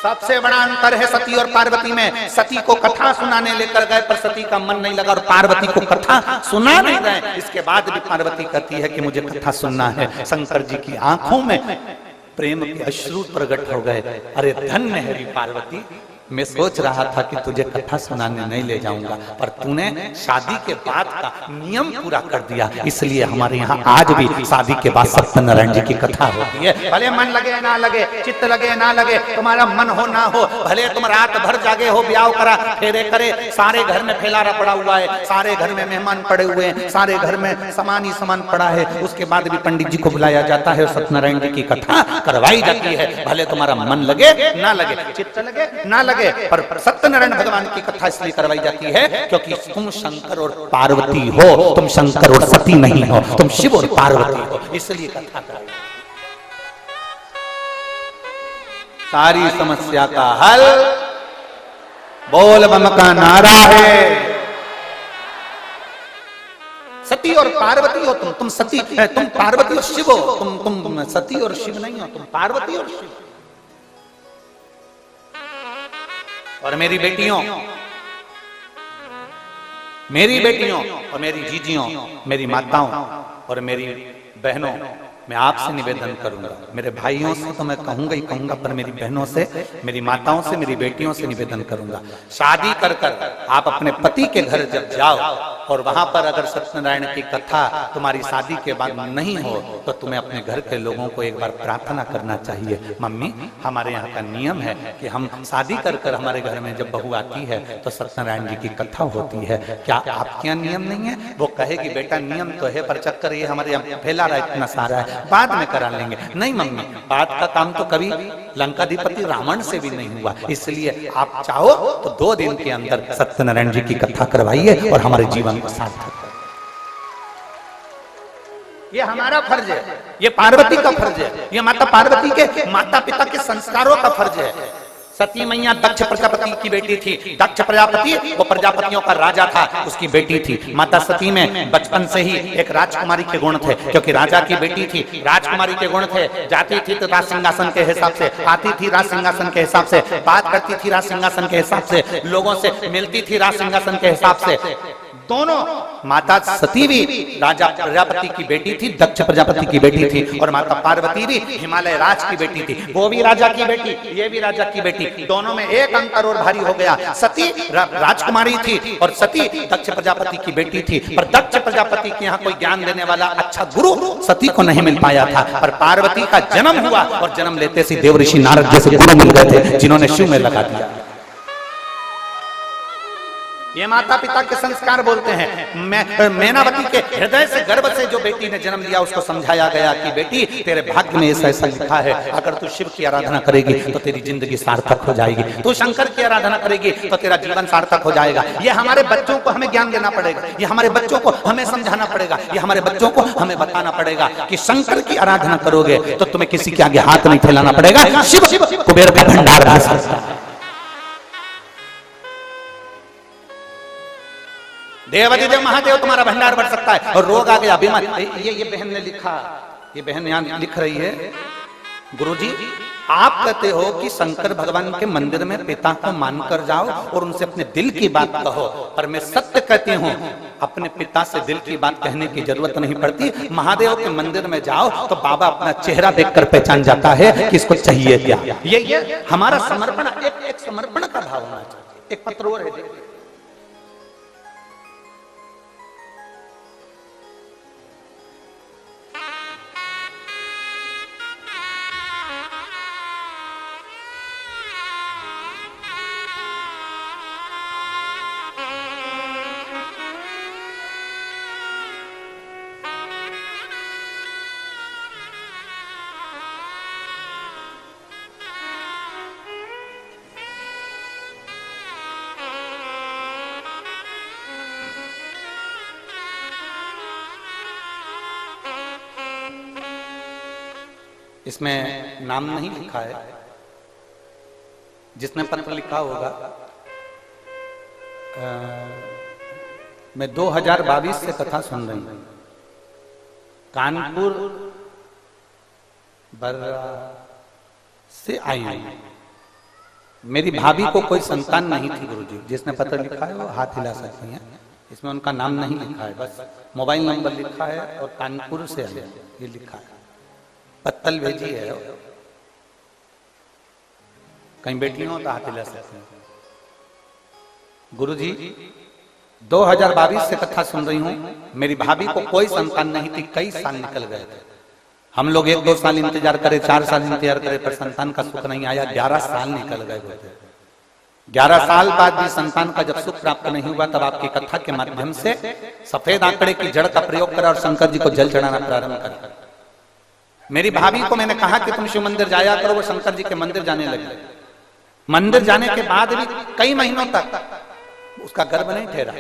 सबसे बड़ा अंतर है सती और पार्वती में। सती को कथा सुनाने लेकर गए पर सती का मन नहीं लगा और पार्वती को कथा सुना नहीं गए। इसके बाद भी पार्वती कहती है कि मुझे कथा सुनना है। शंकर जी की आंखों में प्रेम के अश्रु प्रकट हो गए। अरे धन्य है पार्वती, मैं सोच रहा था कि तुझे कथा सुनाने नहीं ले जाऊंगा, पर तूने शादी के बाद का नियम पूरा कर दिया, इसलिए हमारे यहाँ आज भी शादी के बाद सत्यनारायण जी की कथा होती है। भले मन लगे ना लगे, चित्त लगे ना लगे, तुम्हारा मन हो ना हो, भले तुम रात भर जागे हो, ब्याह करा फेरे करे, सारे घर में फैलारा पड़ा हुआ है, सारे घर में मेहमान पड़े हुए हैं, सारे घर में सामान ही सामान पड़ा है, उसके बाद भी पंडित जी को बुलाया जाता है और सत्यनारायण जी की कथा करवाई जाती है। भले तुम्हारा मन लगे ना लगे, चित्त लगे ना लगे, पर सत्यनारायण भगवान की कथा इसलिए करवाई जाती है क्योंकि तुम शंकर और पार्वती हो, तुम शंकर और सती नहीं हो, तुम शिव और पार्वती हो, इसलिए कथा करवाई। सारी समस्या का हल बोल बम का नारा है। सती और पार्वती हो तुम सती, तुम पार्वती और शिव हो, तुम सती और शिव नहीं हो, तुम पार्वती और शिव। और मेरी बेटियों और मेरी जीजियों, मेरी माताओं और मेरी बहनों, मैं आपसे निवेदन करूंगा, मेरे भाइयों से तो मैं कहूंगा ही कहूंगा, पर मेरी बहनों से, मेरी माताओं से, मेरी बेटियों से निवेदन करूंगा, शादी कर आप अपने पति के घर जब जाओ और वहां पर अगर सत्यनारायण की कथा तुम्हारी शादी के बाद नहीं हो तो तुम्हें अपने घर के लोगों को एक बार प्रार्थना करना चाहिए, मम्मी हमारे यहाँ का नियम है कि हम शादी कर हमारे घर में जब बहू आती है तो सत्यनारायण जी की कथा होती है, क्या आपके यहाँ नियम नहीं है? वो कहेगी बेटा नियम तो है पर चक्कर ये हमारे यहाँ फैला रहा है, इतना सारा है, बाद में करा लेंगे। नहीं मम्मी, बाद का काम तो कभी लंकाधिपति रावण से भी नहीं हुआ, इसलिए आप चाहो तो 2 दिन के अंदर सत्यनारायण जी की कथा करवाइए और हमारे जीवन को सार्थक करें। ये हमारा फर्ज है, ये पार्वती का फर्ज है, ये माता पार्वती के माता पिता के संस्कारों का फर्ज है। सती मैया दक्ष प्रजापति की बेटी थी। दक्ष प्रजापति वो प्रजापतियों का राजा था, उसकी बेटी थी। माता सती में बचपन से ही एक राजकुमारी के गुण थे, क्योंकि राजा की बेटी थी, राजकुमारी के गुण थे। जाती थी तो राज सिंहासन के हिसाब से, आती थी राज सिंहासन के हिसाब से, बात करती थी राज सिंहासन के हिसाब से, लोगों से मिलती थी राज सिंहासन के हिसाब से। दोनों माता सती भी राजा प्रजापति की बेटी थी, दक्ष प्रजापति की बेटी थी, और माता पार्वती भी हिमालय राज की बेटी थी। वो भी राजा की बेटी, ये भी राजा की बेटी, दोनों में एक अंतर और भारी हो गया। सती राजकुमारी थी और सती दक्ष प्रजापति की बेटी थी, पर दक्ष प्रजापति के यहाँ कोई ज्ञान देने वाला अच्छा गुरु सती को नहीं मिल पाया था। पर पार्वती का जन्म हुआ और जन्म लेते से देव ऋषि नारद जैसे गुरु मिल गए थे, जिन्होंने शिव में लगा दिया। ये माता पिता के संस्कार बोलते हैं। मैनावती के हृदय से गर्भ से जो बेटी ने जन्म लिया, उसको समझाया गया कि बेटी तेरे भाग्य में ऐसा लिखा है, अगर तू शिव की आराधना करेगी तो तेरी जिंदगी सार्थक हो जाएगी, तू शंकर की आराधना करेगी तो तेरा जीवन सार्थक हो जाएगा। ये हमारे बच्चों को हमें ज्ञान देना पड़ेगा, ये हमारे बच्चों को हमें समझाना पड़ेगा, ये हमारे बच्चों को हमें बताना पड़ेगा कि शंकर की आराधना करोगे तो तुम्हें किसी के आगे हाथ नहीं फैलाना पड़ेगा। शिव कुबेर का भंडार भर सकता है। देवाधिदेव महादेव तुम्हारा भंडार बढ़ सकता है। और रोग आ गया, बीमारी, ये बहन ने लिखा, ये बहन यहाँ लिख रही है, गुरुजी आप कहते हो कि शंकर भगवान के मंदिर में पिता को मानकर जाओ और उनसे अपने दिल की बात कहो, पर मैं सत्य कहती हूँ अपने पिता से दिल की बात कहने की जरूरत नहीं पड़ती। महादेव के मंदिर में जाओ तो बाबा अपना चेहरा देखकर पहचान जाता है कि इसको चाहिए क्या। ये हमारा समर्पण, एक समर्पण का भाव होना चाहिए। एक पत्र और है, इसमें नाम नहीं लिखा है, जिसने पत्र लिखा होगा। मैं 2022 से कथा सुन रही हूं, कानपुर बर्रा से आई हूं। मेरी भाभी को कोई संतान नहीं थी गुरुजी। जिसने पत्र लिखा है वो हाथ हिला सकती हैं, इसमें उनका नाम नहीं लिखा है, बस मोबाइल नंबर लिखा है और कानपुर से आई ये लिखा है। पत्तल भेजी है, कहीं बेटी हो तो हाथ हिला सकते हैं। गुरुजी 2022 से कथा सुन रही हूं, मेरी भाभी को कोई संतान नहीं थी, कई साल निकल गए थे। हम लोग 1-2 साल इंतजार करे, 4 साल इंतजार करे, पर संतान का सुख नहीं आया। 11 साल निकल गए। 11 साल बाद भी संतान का जब सुख प्राप्त नहीं हुआ, तब आपकी कथा के माध्यम से सफेद आंकड़े की जड़ का प्रयोग करा और शंकर जी को जल चढ़ाना प्रारंभ करा। मेरी भाभी को मैंने कहा कि तुम शिव मंदिर जाया करो, वो शंकर जी के मंदिर जाने लगे। मंदिर जाने के बाद भी कई महीनों तक उसका गर्भ नहीं ठहरा।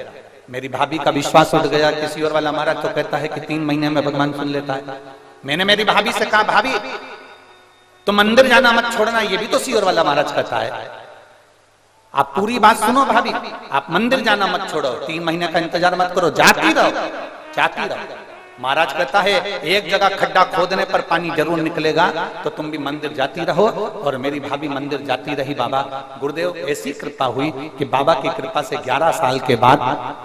मेरी भाभी का विश्वास उठ गया। किसी और वाला महाराज तो कहता है कि 3 महीने में भगवान सुन लेता है। मैंने मेरी भाभी से कहा, भाभी तो मंदिर जाना मत छोड़ना, ये भी तो सीओर वाला महाराज कहता है। आप पूरी बात सुनो भाभी, आप मंदिर जाना मत छोड़ो, 3 महीने का इंतजार मत करो, जाती रहो, जाती रहो। महाराज कहता है एक जगह खड्डा खोदने पर पानी जरूर निकलेगा, तो तुम भी मंदिर जाती रहो। और मेरी भाभी मंदिर जाती रही। बाबा गुरुदेव ऐसी कृपा हुई कि बाबा की कृपा से 11 साल के बाद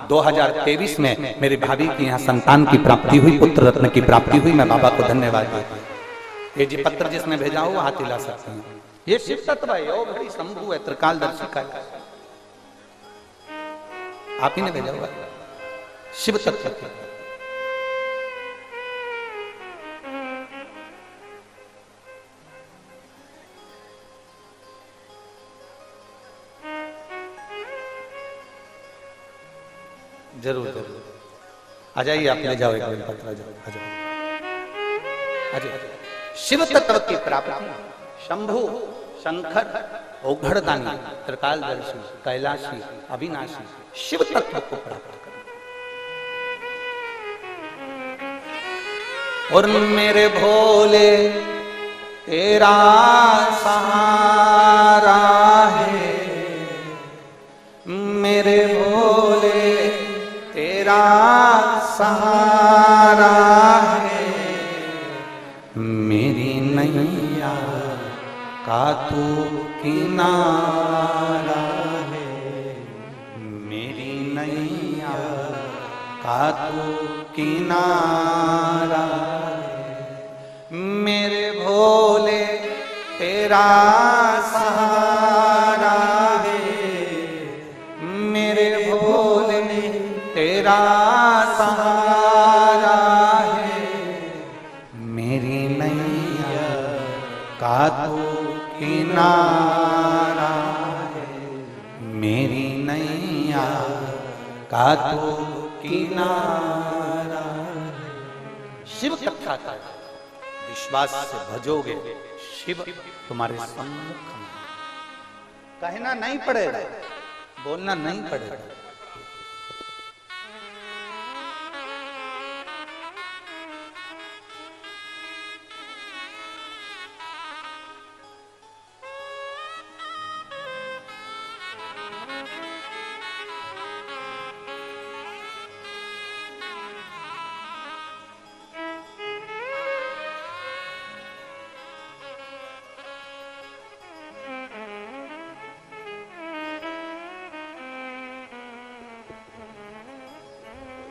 2023 में मेरी भाभी की यहाँ संतान की प्राप्ति हुई, पुत्र रत्न की प्राप्ति हुई। मैं बाबा को धन्यवाद देता हूँ। ये जी पत्र जिसने भेजा हो वो हाथ हिला सकते हैं। ये शिव तत्व है, ओ बड़ी शंभु है, त्रिकालदर्शी का आप ही ने भेजा हुआ शिव तत्व। जरूर जरूर आ जाइए, आप ले जाओ एक पत्र, आ जाओ, आ जाओ। शिव तत्व की प्राप्ति, शंभु, शंकर, औघड़दानी, त्रिकालदर्शी, कैलाशी, अविनाशी शिव तत्व को प्राप्त करना। और मेरे भोले तेरा सहारा है, मेरे भोले तेरा सहारा है, मेरी नैया का तू किनारा है, मेरी नैया का तू किनारा है, मेरे भोले तेरा सहारा है, मेरे भोले तेरा सहारा है, मेरी नैया का तू किनारा है, मेरी नैया का तू किनारा है। शिव कथा का विश्वास से भजोगे, शिव तुम्हारे सम्मुख में। कहना नहीं पड़ेगा, बोलना नहीं पड़ेगा।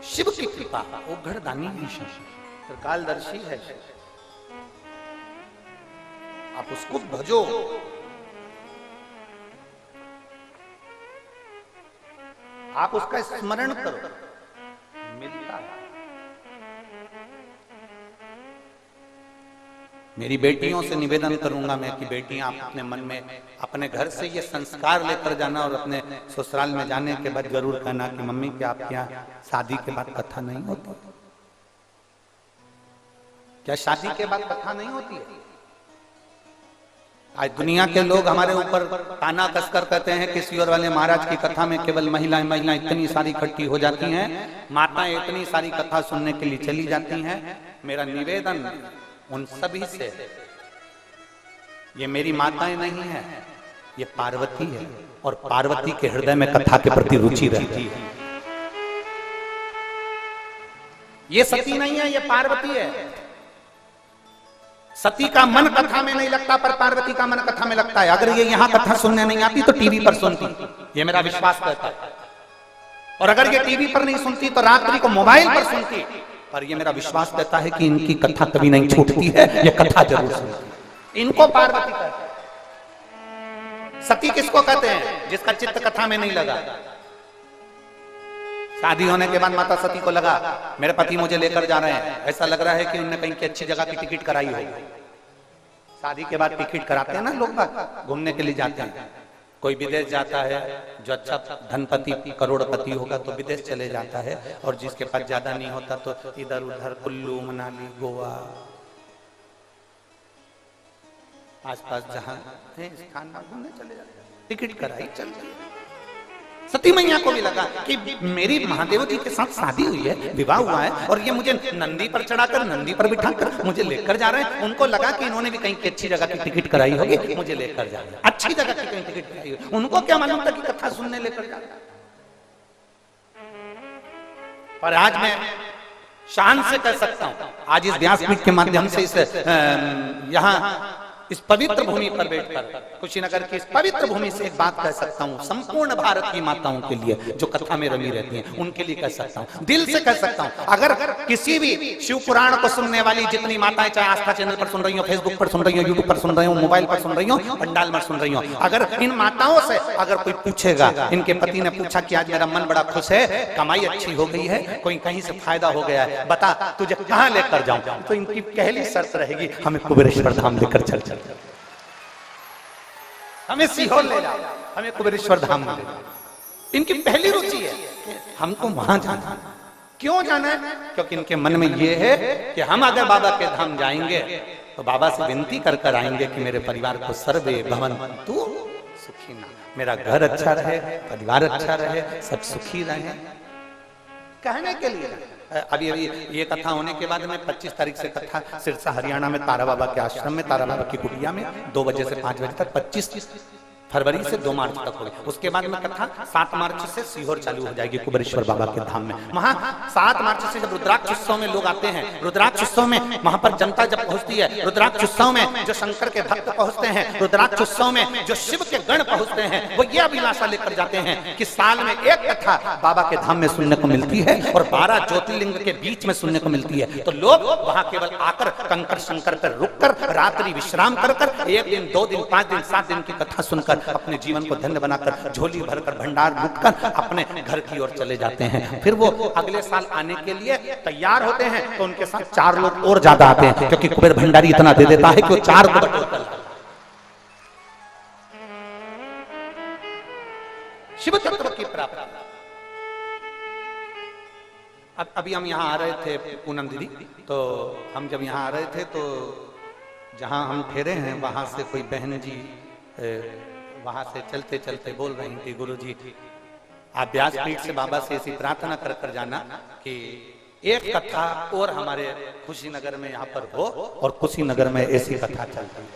शिव की कृपा उघड़दानी है, त्रिकालदर्शी है। आप उसको भजो, आप उसका स्मरण करो, मिलता है। मेरी बेटियों से निवेदन करूंगा मैं कि बेटियां आप अपने मन में अपने घर से ये संस्कार लेकर जाना और अपने ससुराल में जाने के बाद जरूर कहना कि मम्मी क्या आपके यहाँ शादी के बाद कथा नहीं होती? क्या शादी के बाद कथा नहीं होती है? आज दुनिया के लोग हमारे ऊपर ताना कसकर कहते हैं कि किसी और वाले महाराज की कथा में केवल महिलाएं इतनी सारी इकट्ठी हो जाती हैं, माताएं इतनी सारी कथा सुनने के लिए चली जाती हैं। मेरा निवेदन उन सभी से, ये मेरी माताएं नहीं है, ये पार्वती है, और पार्वती के हृदय में कथा के प्रति रुचि रहती है। ये सती नहीं है, ये पार्वती है। सती का मन कथा में नहीं लगता, पर पार्वती का मन कथा में लगता है। अगर ये यहां कथा सुनने नहीं आती तो टीवी पर सुनती, ये मेरा विश्वास कहता है। और अगर ये टीवी पर नहीं सुनती तो रात्रि को मोबाइल पर सुनती। पर ये मेरा विश्वास कहता है कि इनकी कथा कभी नहीं छूटती है, ये कथा जरूर सुनती। इनको पार्वती कहते हैं। सती किसको कहते हैं? जिसका चित्त कथा में नहीं लगा। शादी होने के बाद माता सती को लगा मेरे पति मुझे लेकर जा रहे हैं, ऐसा लग रहा है कि उन्होंने कहीं की अच्छी जगह की टिकट कराई हो। शादी के बाद टिकट कराते हैं ना लोग, घूमने के लिए जाते हैं। कोई विदेश जाता है, जो अच्छा धनपति करोड़पति होगा तो विदेश चले जाता है, और जिसके पास ज्यादा नहीं होता तो इधर उधर कुल्लू मनाली गोवा आसपास जहां स्थान घूमने चले जाते हैं। टिकट कराई चल गई। सती मैया को भी लगा कि मेरी महादेव जी के साथ शादी हुई है, विवाह हुआ है, और ये मुझे नंदी पर चढ़ाकर नंदी पर बिठाकर मुझे लेकर जा रहे हैं। उनको लगा कि इन्होंने भी कहीं की अच्छी जगह की टिकट कराई होगी, मुझे लेकर जा रहे हैं। अच्छी जगह की कहीं टिकट कराई होगी, उनको क्या मालूम था कि कथा सुनने लेकर जा रहे हैं। पर आज मैं शान से कह सकता हूं, आज इस व्यासपीठ के माध्यम से इस यहाँ इस पवित्र भूमि पर बैठकर कुशीनगर की इस पवित्र भूमि से एक बात कह सकता हूँ, संपूर्ण भारत की माताओं के लिए जो कथा में रमी रहती हैं, उनके लिए कह सकता हूँ, दिल से कह सकता हूँ। अगर किसी भी शिव पुराण को सुनने वाली जितनी माताएं, चाहे आस्था चैनल पर सुन रही हो, फेसबुक पर सुन रही हो, यूट्यूब पर सुन रही हो, मोबाइल पर सुन रही हो, पंडाल में सुन रही हो, अगर इन माताओं से अगर कोई पूछेगा, इनके पति ने पूछा कि आज मेरा मन बड़ा खुश है, कमाई अच्छी हो गई है, कोई कहीं से फायदा हो गया है, बता तुझे कहाँ लेकर जाऊं, तो इनकी पहली शर्त रहेगी हमें कुबेरेश्वर धाम लेकर चल, हमें सीहोर ले जाओ, हमें कुबेरेश्वर धाम ले जाओ। इनकी पहली रुचि है कि हमको वहां जाना। क्यों जाना है? क्योंकि इनके मन में ये है कि हम अगर बाबा के धाम जाएंगे तो बाबा से विनती कर कर आएंगे कि मेरे परिवार को सर्वे भवन्तु सुखिनः, मेरा घर अच्छा रहे, परिवार अच्छा रहे, सब सुखी रहे। कहने के लिए अभी अभी ये कथा होने के बाद में 25 तारीख से कथा सिरसा हरियाणा में तारा बाबा के आश्रम में, तारा बाबा की कुटिया में 2 बजे से 5 बजे तक, 25 फरवरी से 2 मार्च तक होगी। उसके बाद में कथा 7 मार्च से सीहोर चालू हो जाएगी कुबेरेश्वर बाबा के धाम में। वहां 7 मार्च से जब रुद्राक्ष उत्सव में लोग आते हैं, रुद्राक्ष उत्सव में वहां पर जनता जब पहुंचती है, रुद्राक्ष उत्सव में जो शंकर के भक्त पहुंचते हैं, रुद्राक्ष उत्सव में जो शिव के गण पहुंचते हैं, वो ये अभिलाषा लेकर जाते हैं कि साल में एक कथा बाबा के धाम में सुनने को मिलती है और 12 ज्योतिर्लिंग के बीच में सुनने को मिलती है। तो लोग वहां केवल आकर कंकर शंकर पर रुककर रात्रि विश्राम कर 1 दिन 2 दिन 5 दिन 7 दिन की कथा सुनकर अपने जीवन को धन्य बनाकर झोली भरकर भंडार लूटकर अपने घर की ओर चले जाते हैं। फिर वो अगले साल आने के लिए तैयार होते हैं तो उनके साथ 4 लोग और ज्यादा आते हैं, क्योंकि कुबेर भंडारी इतना दे देता है कि वो 4 को बटोरता है। शिव तत्व की प्राप्ति। अभी हम यहाँ आ रहे थे पूनम दीदी, तो हम जब यहाँ आ रहे थे तो जहाँ हम ठहरे हैं वहां से कोई बहन जी वहां से चलते चलते बोल रही थी, गुरु जी आप व्यासपीठ से बाबा से ऐसी प्रार्थना कर कर जाना कि एक कथा और हमारे कुशीनगर में यहाँ पर हो और कुशीनगर में ऐसी कथा चलती है।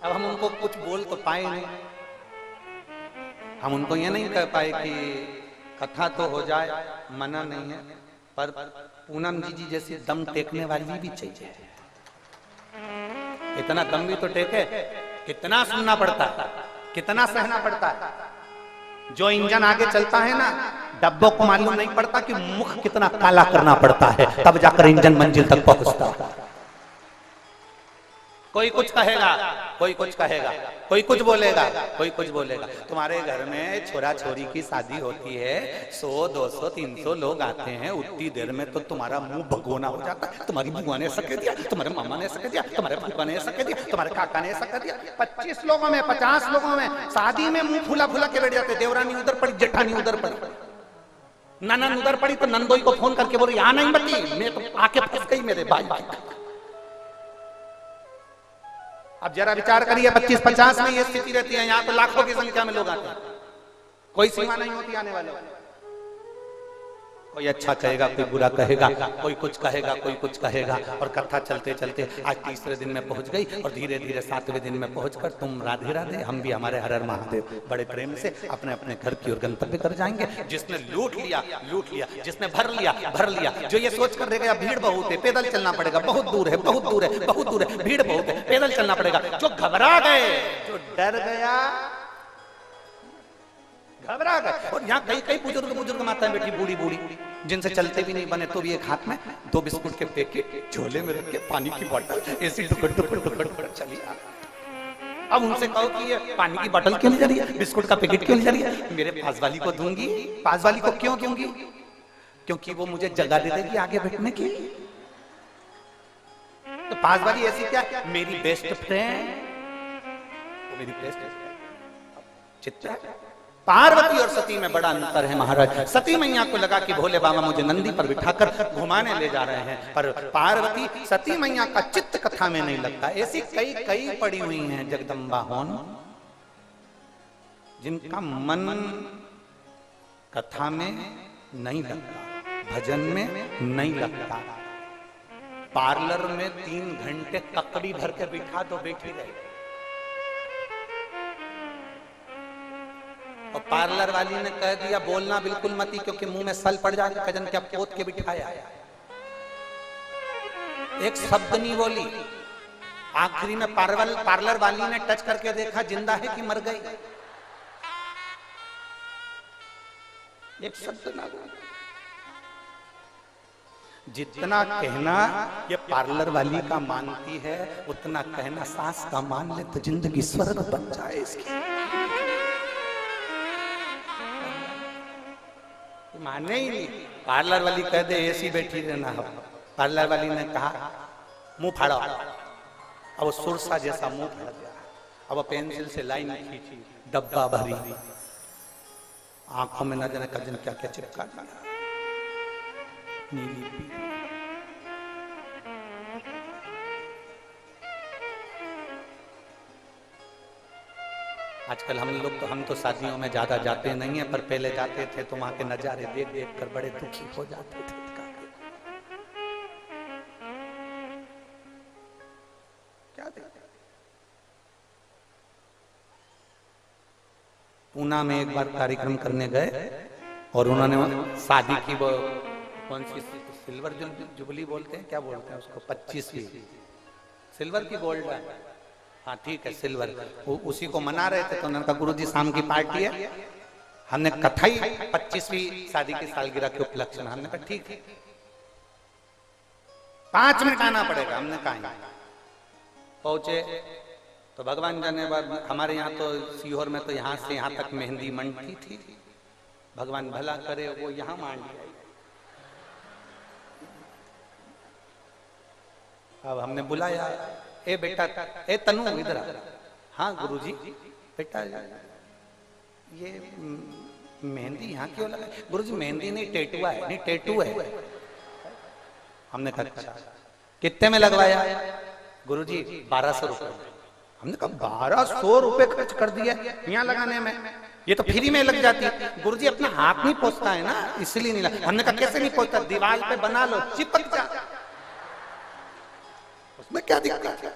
अब हम उनको कुछ बोल तो पाए नहीं, हम उनको ये नहीं कह पाए कि कथा तो हो जाए, मना नहीं है, पर पूनम जी जैसी दम टेकने वाली भी चाहिए। इतना दम भी तो टेके, कितना सुनना पड़ता है, कितना सहना पड़ता है। जो इंजन आगे चलता है ना, डब्बों को मालूम नहीं पड़ता कि मुख कितना काला करना पड़ता है, तब जाकर इंजन मंजिल तक पहुंचता है। कोई कुछ कहेगा, कोई कुछ कहेगा, कोई कुछ बोलेगा, कोई कुछ बोलेगा। तुम्हारे घर में छोरा छोरी की शादी होती है, 100 200 300 लोग आते हैं, उतनी देर में तो तुम्हारा मुंह भगोना हो जाता है। तुम्हारी बुआ ने ऐसा कह दिया, तुम्हारे मामा ने ऐसा कह दिया, तुम्हारे फूफा ने ऐसा कह दिया, तुम्हारे काका ने ऐसा कह दिया। 25 लोगों में 50 लोगों में शादी में मुंह फूला फूला के बैठ जाते। देवरानी उधर पड़ी, जेठानी उधर पड़ी, ननन उधर पड़ी तो नंदोई को फोन करके बोले यहाँ नहीं बची, मैं तो आके फंस गई मेरे भाई। अब जरा विचार करिए 25-50 में ये स्थिति रहती है, यहाँ तो लाखों की संख्या में लोग आते हैं, कोई सीमा नहीं होती आने वाले। कोई अच्छा कहेगा, कोई बुरा कहेगा, कोई कुछ कहेगा, कोई कुछ कहेगा। और कथा चलते चलते आज 3रे दिन में पहुंच गई और धीरे धीरे 7वें दिन में पहुंचकर तुम राधे राधे, हम भी हमारे हर हर महादेव बड़े प्रेम से अपने अपने घर की ओर गंतव्य कर जाएंगे। जिसने लूट लिया लूट लिया, जिसने भर लिया भर लिया। जो ये सोच कर रह गया भीड़ बहुत है, पैदल चलना पड़ेगा, बहुत दूर है, बहुत दूर है, बहुत दूर है, भीड़ बहुत है, पैदल चलना पड़ेगा। जो घबरा गए, जो डर गया, घबरा गए। और यहाँ कई कई बुजुर्ग माताएं बैठी, बूढ़ी बूढ़ी, जिनसे चलते भी नहीं बने तो भी एक हाथ में 2 बिस्कुट के पैकेट झोले में रख के, पानी की बोतल ऐसी टुकड़ टुकड़ टुकड़ टुकड़ चली। अब उनसे कहो कि ये पानी की बोतल क्यों ले जा रही है, बिस्कुट का पैकेट क्यों ले जा रही है? मेरे पास वाली को दूंगी। पास वाली को क्यों दूंगी? क्योंकि वो मुझे जगह दे देगी आगे बैठने की। तो पास वाली ऐसी क्या, मेरी बेस्ट फ्रेंड, मेरी बेस्ट चित्रा। पार्वती और सती में बड़ा अंतर है महाराज। सती मैया को लगा कि भोले बाबा मुझे नंदी पर बिठाकर घुमाने ले जा रहे हैं, पर पार्वती सती मैया का चित्त कथा में नहीं लगता। ऐसी कई कई पड़ी हुई हैं जगदम्बा होन, जिनका मन कथा में नहीं लगता, भजन में नहीं लगता। पार्लर में 3 घंटे ककड़ी भर के बिठा दो, बैठी रहे। और पार्लर वाली ने कह दिया बोलना बिल्कुल मत ही, क्योंकि मुंह में सल पड़ जाएगा, कजन क्या पोत के बिठाया। एक शब्द नहीं बोली। आखिरी में पार्लर वाली ने टच करके देखा जिंदा है कि मर गई, एक शब्द ना बोली। जितना कहना ये पार्लर वाली का मानती है, उतना कहना सास का मान ले तो जिंदगी स्वर्ग बन जाए इसकी। माने ही नहीं। पार्लर वाली कह दे ऐसी बैठी रहना। पार्लर वाली ने कहा मुंह फाड़ो, अब वो सुरसा जैसा मुंह फाड़ गया। अब वो पेंसिल से लाइन खींची, डब्बा भरी, आंखों में न जाने कजन क्या क्या चिपका दिया, नीली पीली। आजकल हम तो शादियों में ज्यादा जाते नहीं है, पर पहले जाते थे तो वहां के नजारे देख देख कर बड़े दुखी हो जाते थे। क्या देखते? पूना में एक बार कार्यक्रम करने गए और उन्होंने शादी की वो कौन सी सिल्वर जुबली बोलते हैं, क्या बोलते हैं उसको, 25वीं सिल्वर की गोल्ड है, हाँ ठीक है सिल्वर, उसी को मना रहे थे। तो उन्होंने कहा गुरुजी शाम की पार्टी है, हमने कथाई 25वीं शादी की सालगिरह के उपलक्ष्य में। हमने कहा ठीक है 5 मिनट आना पड़ेगा। हमने कहा पहुंचे तो भगवान जाने बाद हमारे यहाँ तो सीहोर में तो यहाँ से यहाँ तक मेहंदी मंडती थी, भगवान भला करे वो यहाँ मान लिया। अब हमने बुलाया, ए बेटा, ए तनु इधर आ। हाँ गुरुजी, बेटा ये मेहंदी यहाँ क्यों लगा? गुरुजी मेहंदी नहीं टेटुआ है। नहीं टेटू है। हमने कहा अच्छा कितने में लगवाया? गुरुजी 1200 रुपए। हमने कहा 1200 रुपए खर्च कर दिया यहाँ लगाने में, ये तो फ्री में लग जाती है। गुरुजी अपना हाथ नहीं पहुंचता है ना, इसलिए नहीं लगा। हमने कहा कैसे नहीं पहुंचता? दीवार पे बना लो, चिपक जा, उसमें क्या दिक्कत है?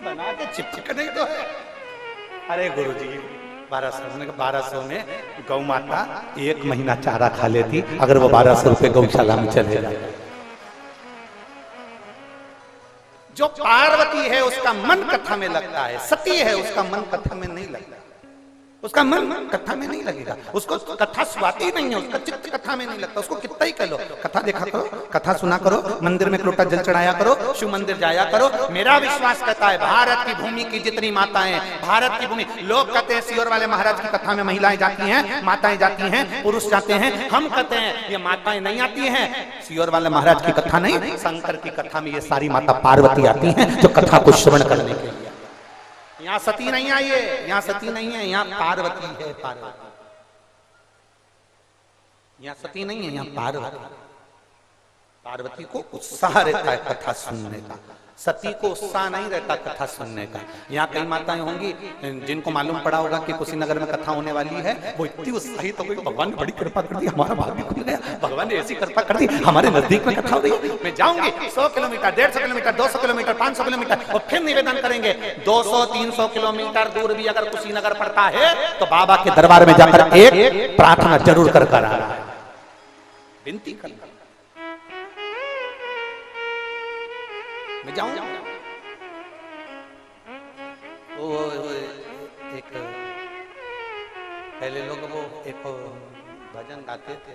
बना के चिपकने तो है। अरे गुरुजी 1200 में गौ माता 1 महीना चारा खा लेती अगर वो 1200 रुपए गौशाला में चले जाए। जो पार्वती है उसका मन कथा में लगता है, सती है उसका मन कथा में नहीं लगता, उसका मन कथा में नहीं लगेगा, उसको कथा स्वाती नहीं है, उसका चित्त कथा में नहीं लगता। उसको कितना ही कह लो कथा देखा करो, कथा सुना करो, मंदिर में एक लोटा जल चढ़ाया करो, शिव मंदिर जाया करो। मेरा विश्वास कहता है भारत की भूमि की जितनी माताएं, भारत की भूमि, लोग कहते हैं सीहोर वाले महाराज की कथा में महिलाएं जाती हैं, माताएं जाती हैं, पुरुष जाते हैं। हम कहते हैं ये माताएं नहीं आती हैं। सीहोर वाले महाराज की कथा नहीं, शंकर की कथा में ये सारी माता पार्वती आती हैं जो कथा को श्रवण करने के लिए। यहाँ सती नहीं आई है, यहाँ सती नहीं है, यहाँ पार्वती है। पार्वती यहाँ सती नहीं है, यहाँ पार्वती। पार्वती को उत्साह रहता है कथा सुनने का, सती को उत्साह नहीं रहता कथा सुनने का। यहाँ कई माताएं होंगी जिनको मालूम पड़ा होगा कि कुशीनगर में कथा होने वाली है, वो इतनी उत्साहित हो गई, भगवान ने बड़ी कृपा कर दी, हमारा भाग्य खुल गया, भगवान ने ऐसी कृपा कर दी, हमारे नजदीक में कथा हो रही है, मैं जाऊंगी 100 किलोमीटर, 150 किलोमीटर, 200 किलोमीटर, 500 किलोमीटर, और फिर निवेदन करेंगे 200-300 किलोमीटर दूर भी अगर कुशीनगर पड़ता है तो बाबा के दरबार में जाकर एक प्रार्थना जरूर कर आ रहा है, विनती करना। मैं जाऊं वो एक पहले लोग वो एक भजन गाते थे,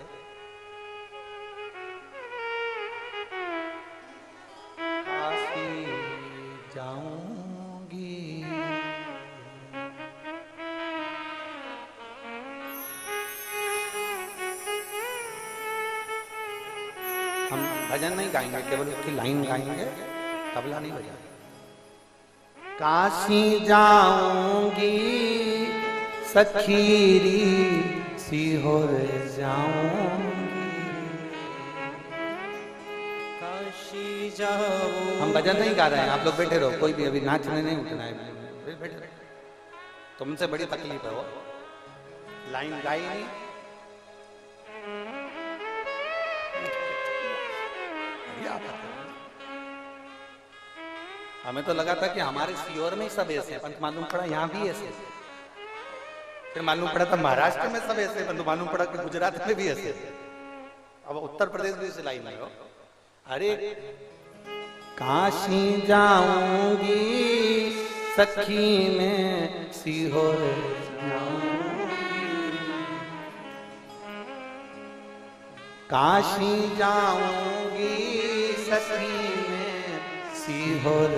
काशी जाऊंगी हम भजन नहीं गाएंगे, केवल उसकी लाइन गाएंगे, तबला नहीं बजा। काशी जाऊंगी सखीरी सीहोर जाऊंगी, काशी जाऊंगी। हम भजन नहीं गा रहे हैं, आप लोग बैठे रहो, कोई भी अभी नाचने नहीं उठना है, बैठे रहो। तुमसे बड़ी तकलीफ है वो, लाइन गाई नहीं। हमें तो लगा था कि हमारे सीहोर में ही सब ऐसे, परंतु मालूम पड़ा यहाँ भी ऐसे, फिर मालूम पड़ा था महाराष्ट्र में सब ऐसे, परंतु मालूम पड़ा कि गुजरात में भी ऐसे, अब उत्तर प्रदेश भी सिलाई नहीं हो। अरे काशी जाऊंगी सखी में सीहोर जाऊंगी, काशी जाऊंगी सखी सीहोर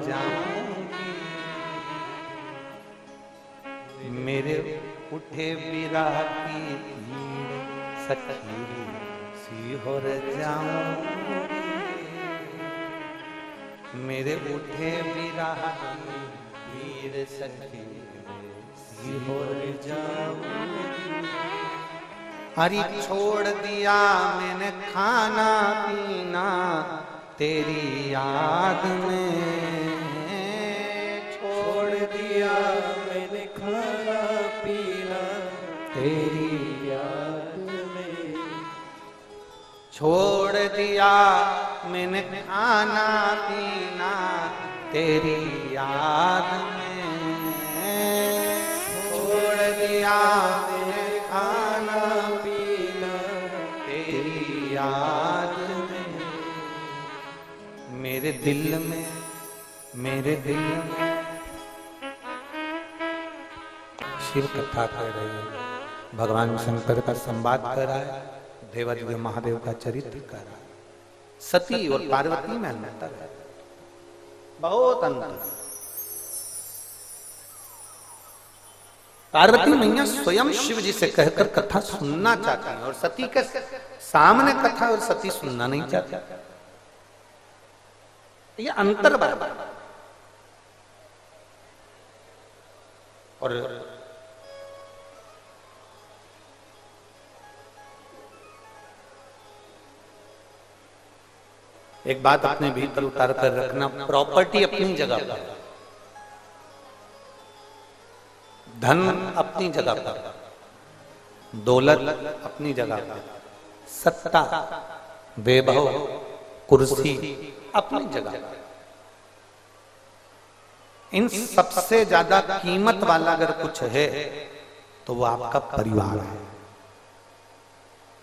जाऊंगी, मेरे उठे विरह की भीड़ सखी सीहोर जाऊंगी, मेरे उठे विरह की भीड़ सखी सीहोर जाऊंगी। हरी छोड़ दिया मैंने खाना पीना तेरी याद में, दिया मैंने खाना पीना तेरी याद में। छोड़ दिया मैंने खाना पीना तेरी याद में। छोड़ दिया मैंने खाना पीना तेरी याद में। मेरे दिल में, मेरे दिल में शिव कथा कर रही है, भगवान शंकर का संवाद कर रहा है, देवादिदेव महादेव का चरित्र कर रहा है। सती और पार्वती में अंतर है, बहुत अंतर। पार्वती मैया स्वयं शिव जी से कहकर कथा सुनना चाहती है और सती के सामने कथा और सती सुनना नहीं चाहती। ये अंतर बराबर। और एक बात अपने भीतर उतार कर रखना, प्रॉपर्टी अपनी जगह पर, धन अपनी जगह पर, दौलत अपनी जगह पर, सत्ता, वैभव, कुर्सी अपनी जगह पर। इन सबसे ज्यादा कीमत वाला अगर कुछ है तो वो आपका परिवार है।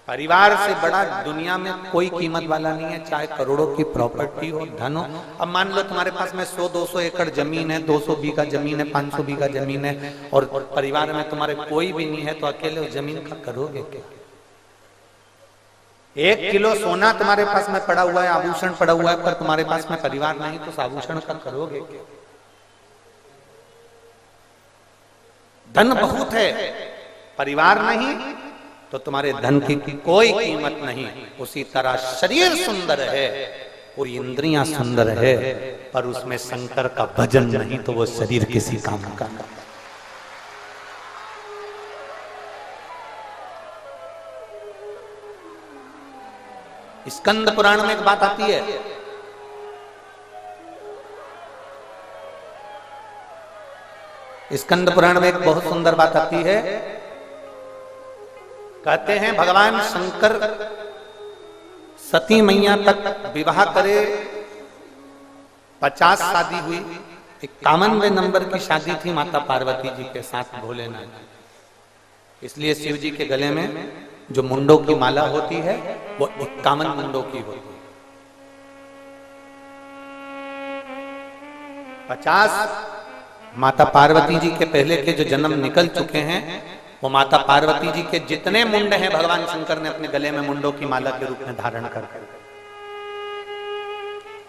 परिवार से बड़ा दुनिया में कोई कीमत वाला नहीं है, चाहे करोड़ों की प्रॉपर्टी हो, धन हो। अब मान लो तुम्हारे पास में 100-200 एकड़ जमीन है, 200 बीघा जमीन है, 500 बीघा जमीन है और परिवार में तुम्हारे कोई भी नहीं है, तो अकेले उस जमीन का करोगे क्या? 1 किलो सोना तुम्हारे पास में पड़ा हुआ है, आभूषण पड़ा हुआ है, पर तुम्हारे पास में परिवार नहीं, तो उस आभूषण का करोगे क्या? धन बहुत है, परिवार नहीं, तो तुम्हारे धन की कोई कीमत नहीं। उसी तरह शरीर सुंदर है, पूरी इंद्रियां सुंदर है, पर उसमें शंकर का भजन नहीं, तो वो शरीर किसी काम का नहीं। स्कंद पुराण में एक बात आती है, स्कंद पुराण में एक बहुत सुंदर बात आती है। कहते हैं भगवान शंकर सती मैया तक विवाह करे, 50 शादी हुई, 51वें नंबर की शादी थी माता पार्वती जी के साथ भोलेनाथ। इसलिए शिव जी के गले में जो मुंडों की माला होती है वो 51 मुंडों की होती है। 50 माता पार्वती जी के पहले के जो जन्म निकल चुके हैं, वो माता पार्वती जी के जितने मुंड हैं भगवान शंकर ने अपने गले में मुंडों की माला के रूप में धारण कर।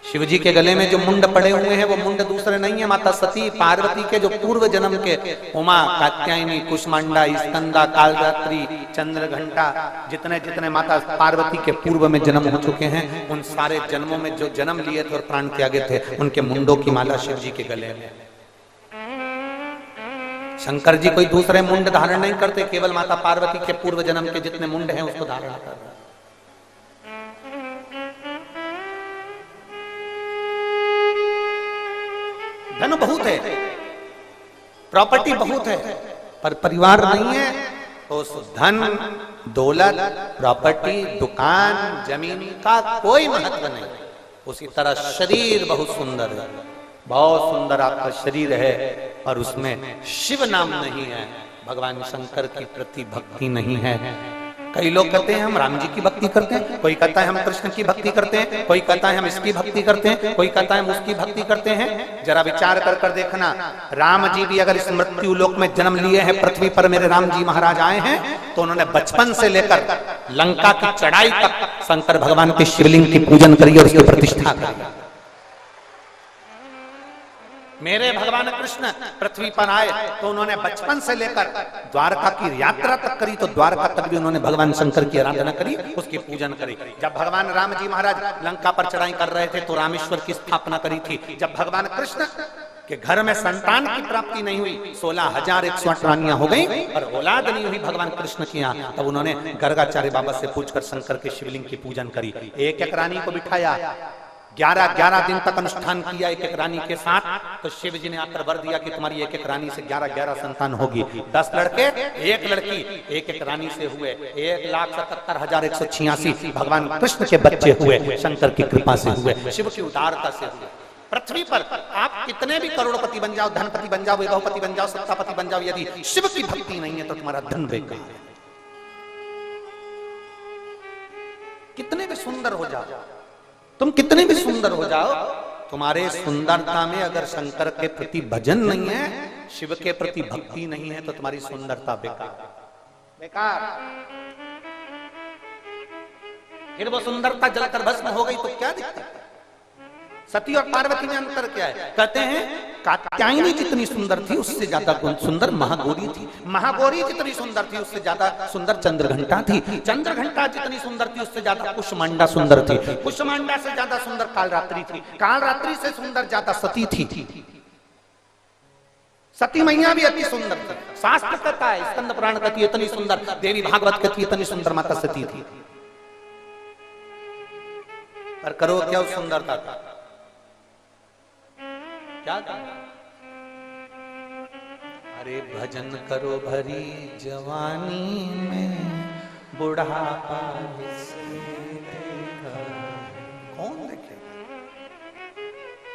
शिव जी के गले में जो मुंड पड़े हुए हैं वो मुंड दूसरे नहीं है, माता सती पार्वती के जो पूर्व जन्म के उमा, कात्यायनी, कुष्मांडा, स्कंदा, कालरात्रि, चंद्रघंटा, जितने जितने माता पार्वती के पूर्व में जन्म हो चुके हैं, उन सारे जन्मों में जो जन्म लिए थे और प्राण त्यागे थे, उनके मुंडों की माला शिव जी के गले में। शंकर जी कोई दूसरे मुंड धारण नहीं करते, केवल माता पार्वती के पूर्व जन्म के जितने मुंड हैं उसको धारण कर रहे। धन बहुत है, प्रॉपर्टी बहुत है, पर परिवार नहीं है, तो उस धन, दौलत, प्रॉपर्टी, दुकान, जमीन का कोई महत्व नहीं। उसी तरह शरीर बहुत सुंदर है, बहुत सुंदर आपका शरीर है, और उसमें शिव नाम नहीं है, भगवान शंकर की प्रति भक्ति नहीं है। कई लोग कहते हैं हम राम जी की भक्ति करते हैं, कोई कहता है हम कृष्ण की भक्ति करते हैं, कोई कहता है हम इसकी भक्ति करते हैं, कोई कहता है हम उसकी भक्ति करते हैं। जरा विचार कर कर देखना, राम जी भी अगर इस मृत्यु लोक में जन्म लिए हैं, पृथ्वी पर मेरे राम जी महाराज आए हैं, तो उन्होंने बचपन से लेकर लंका की चढ़ाई तक शंकर भगवान के शिवलिंग की पूजन करी और उसकी प्रतिष्ठा करी। मेरे भगवान कृष्ण पृथ्वी पर आए तो उन्होंने बचपन से लेकर द्वारका की यात्रा तक करी, तो द्वारका तक भी उन्होंने भगवान शंकर की आराधना करी, उसकी पूजन करी। जब भगवान राम जी महाराज लंका पर चढ़ाई कर रहे थे तो रामेश्वर की स्थापना करी थी। जब भगवान कृष्ण के घर में संतान की प्राप्ति नहीं हुई, 16,108 रानियां हो गई और औलाद नहीं हुई भगवान कृष्ण की यहाँ, तब उन्होंने गर्गाचार्य बाबा से पूछकर शंकर के शिवलिंग की पूजन करी। एक एक रानी को बिठाया, 11 दिन तक अनुष्ठान किया एक एक रानी के साथ, तो शिव जी ने आकर वर दिया कि तुम्हारी एक एक रानी से 11 संतान होगी। 10 लड़के 1 लड़की एक एक रानी से हुए 1,77,186 भगवान कृष्ण के बच्चे हुए, शंकर की कृपा से हुए, शिव की उदारता से हुए। पृथ्वी पर आप कितने भी करोड़पति बन जाओ, धनपति बन जाओ, वैभवपति बन जाओ, सत्तापति बन जाओ, यदि शिव की भक्ति नहीं है तो तुम्हारा धन बेकार है। कितने भी सुंदर हो जाओ, तुम कितने भी सुंदर हो जाओ, तुम्हारे सुंदरता में अगर शंकर के प्रति भजन नहीं है, शिव के प्रति भक्ति नहीं है, तो तुम्हारी सुंदरता बेकार। फिर वो सुंदरता जलकर भस्म हो गई तो क्या दिक्कत है? सती और पार्वती में अंतर क्या है? कहते हैं कात्यायनी जितनी सुंदर थी उससे ज्यादा सुंदर महागौरी थी, महागौरी जितनी सुंदर थी उससे ज्यादा सुंदर चंद्रघंटा थी, चंद्रघंटा जितनी सुंदर थी उससे ज्यादा कुष्मांडा सुंदर थी, कुष्मांडा से ज्यादा सुंदर कालरात्रि थी, कालरात्रि से सुंदर ज्यादा सती थी। सती मैया भी अति सुंदर थी। शास्त्र कहता है, स्कंद पुराण कहती है इतनी सुंदर, देवी भागवत कहती है इतनी सुंदर माता सती थी। पर करो क्या उस सुंदरता का? क्या करना? अरे भजन करो भरी जवानी में, बुढ़ापा कौन देखेगा?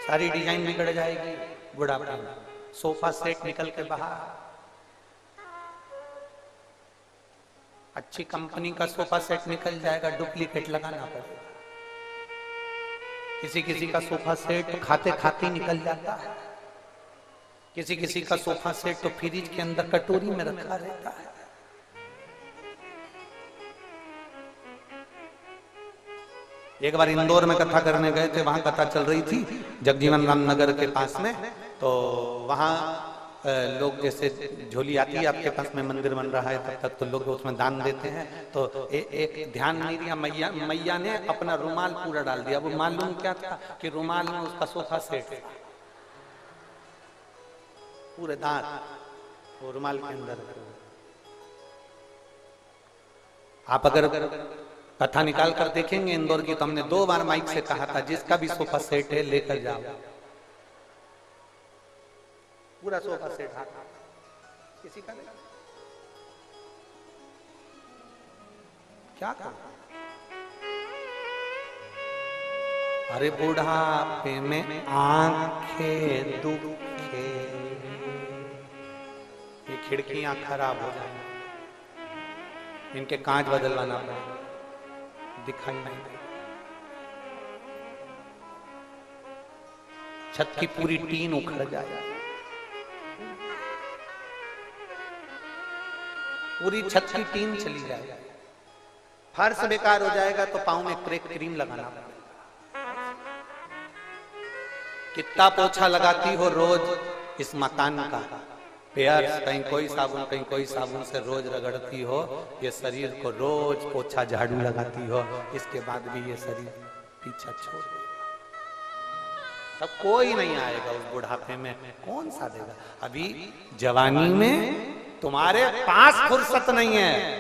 सारी डिजाइन बिगड़ जाएगी बुढ़ापा में। सोफा सेट निकल के बाहर, अच्छी कंपनी का सोफा सेट निकल जाएगा, डुप्लीकेट लगाना पड़ेगा। किसी किसी का सोफा सेट खाते खाते निकल जाता है, किसी किसी का सोफा सेट तो फ्रिज के अंदर कटोरी में रखा रहता है। एक बार इंदौर में कथा करने गए थे, वहां कथा चल रही थी जगजीवन राम नगर के पास में, तो वहां लोग जैसे झोली आती है आपके पास में, मंदिर बन रहा है तब तक तो लोग उसमें दान देते हैं, तो एक ध्यान नहीं दिया, मैया ने अपना रुमाल पूरा डाल दिया। वो मालूम क्या था कि रुमाल में उसका सोफा सेट था, पूरे दांत वो रुमाल के अंदर। आप अगर कथा निकाल कर देखेंगे इंदौर की, तो हमने 2 बार माइक से कहा था जिसका भी सोफा सेट है लेकर जाओ, पूरा सोफा सेट था, किसी का नहीं। क्या कहा? अरे बुढ़ापे में आंखें दुखे, ये खिड़कियां खराब हो जाएंगी, इनके कांच बदलवाना पड़ेगा, दिखाई नहीं देगा। छत की पूरी टीन उखड़ जाएगी, पूरी छत की टीन चली जाएगी, फर्श बेकार हो जाएगा, तो पांव में क्रैक क्रीम लगाना पड़ेगा। कितना पोछा लगाती हो रोज इस मकान का, पैर कहीं कोई साबुन कहीं कोई साबुन से रोज रगड़ती हो, ये शरीर को रोज पोछा झाड़ू लगाती हो, इसके बाद भी ये शरीर पीछा छोड़ देगा। तब कोई नहीं आएगा उस बुढ़ापे में, कौन सा देगा? अभी जवानी में तुम्हारे पास फुर्सत नहीं है,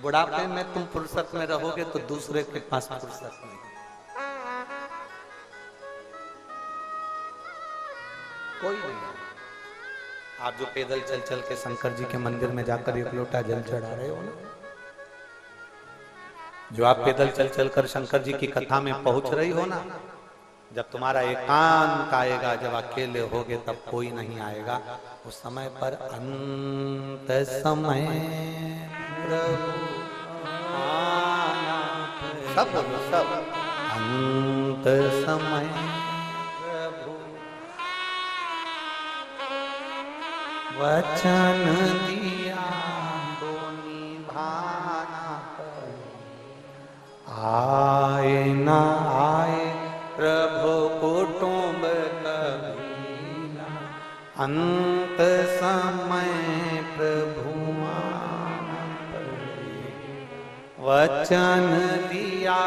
बुढ़ापे में तुम फुर्सत में रहोगे तो दूसरे के पास फुर्सत नहीं। कोई नहीं। आप जो पैदल चल चल के शंकर जी के मंदिर में जाकर 1 लोटा जल चढ़ा रहे हो ना, जो आप पैदल चल चल कर शंकर जी की कथा में पहुंच रही हो ना, जब तुम्हारा एकांत आएगा, जब अकेले होगे, तब कोई नहीं आएगा। उस समय पर अंत समय प्रभु आना, सब बोलो सब, अंत समय प्रभु वचन दिया तो निभाना, आए ना आए प्रभु कुटुंब कबीरा, अंत समय प्रभु वचन दिया।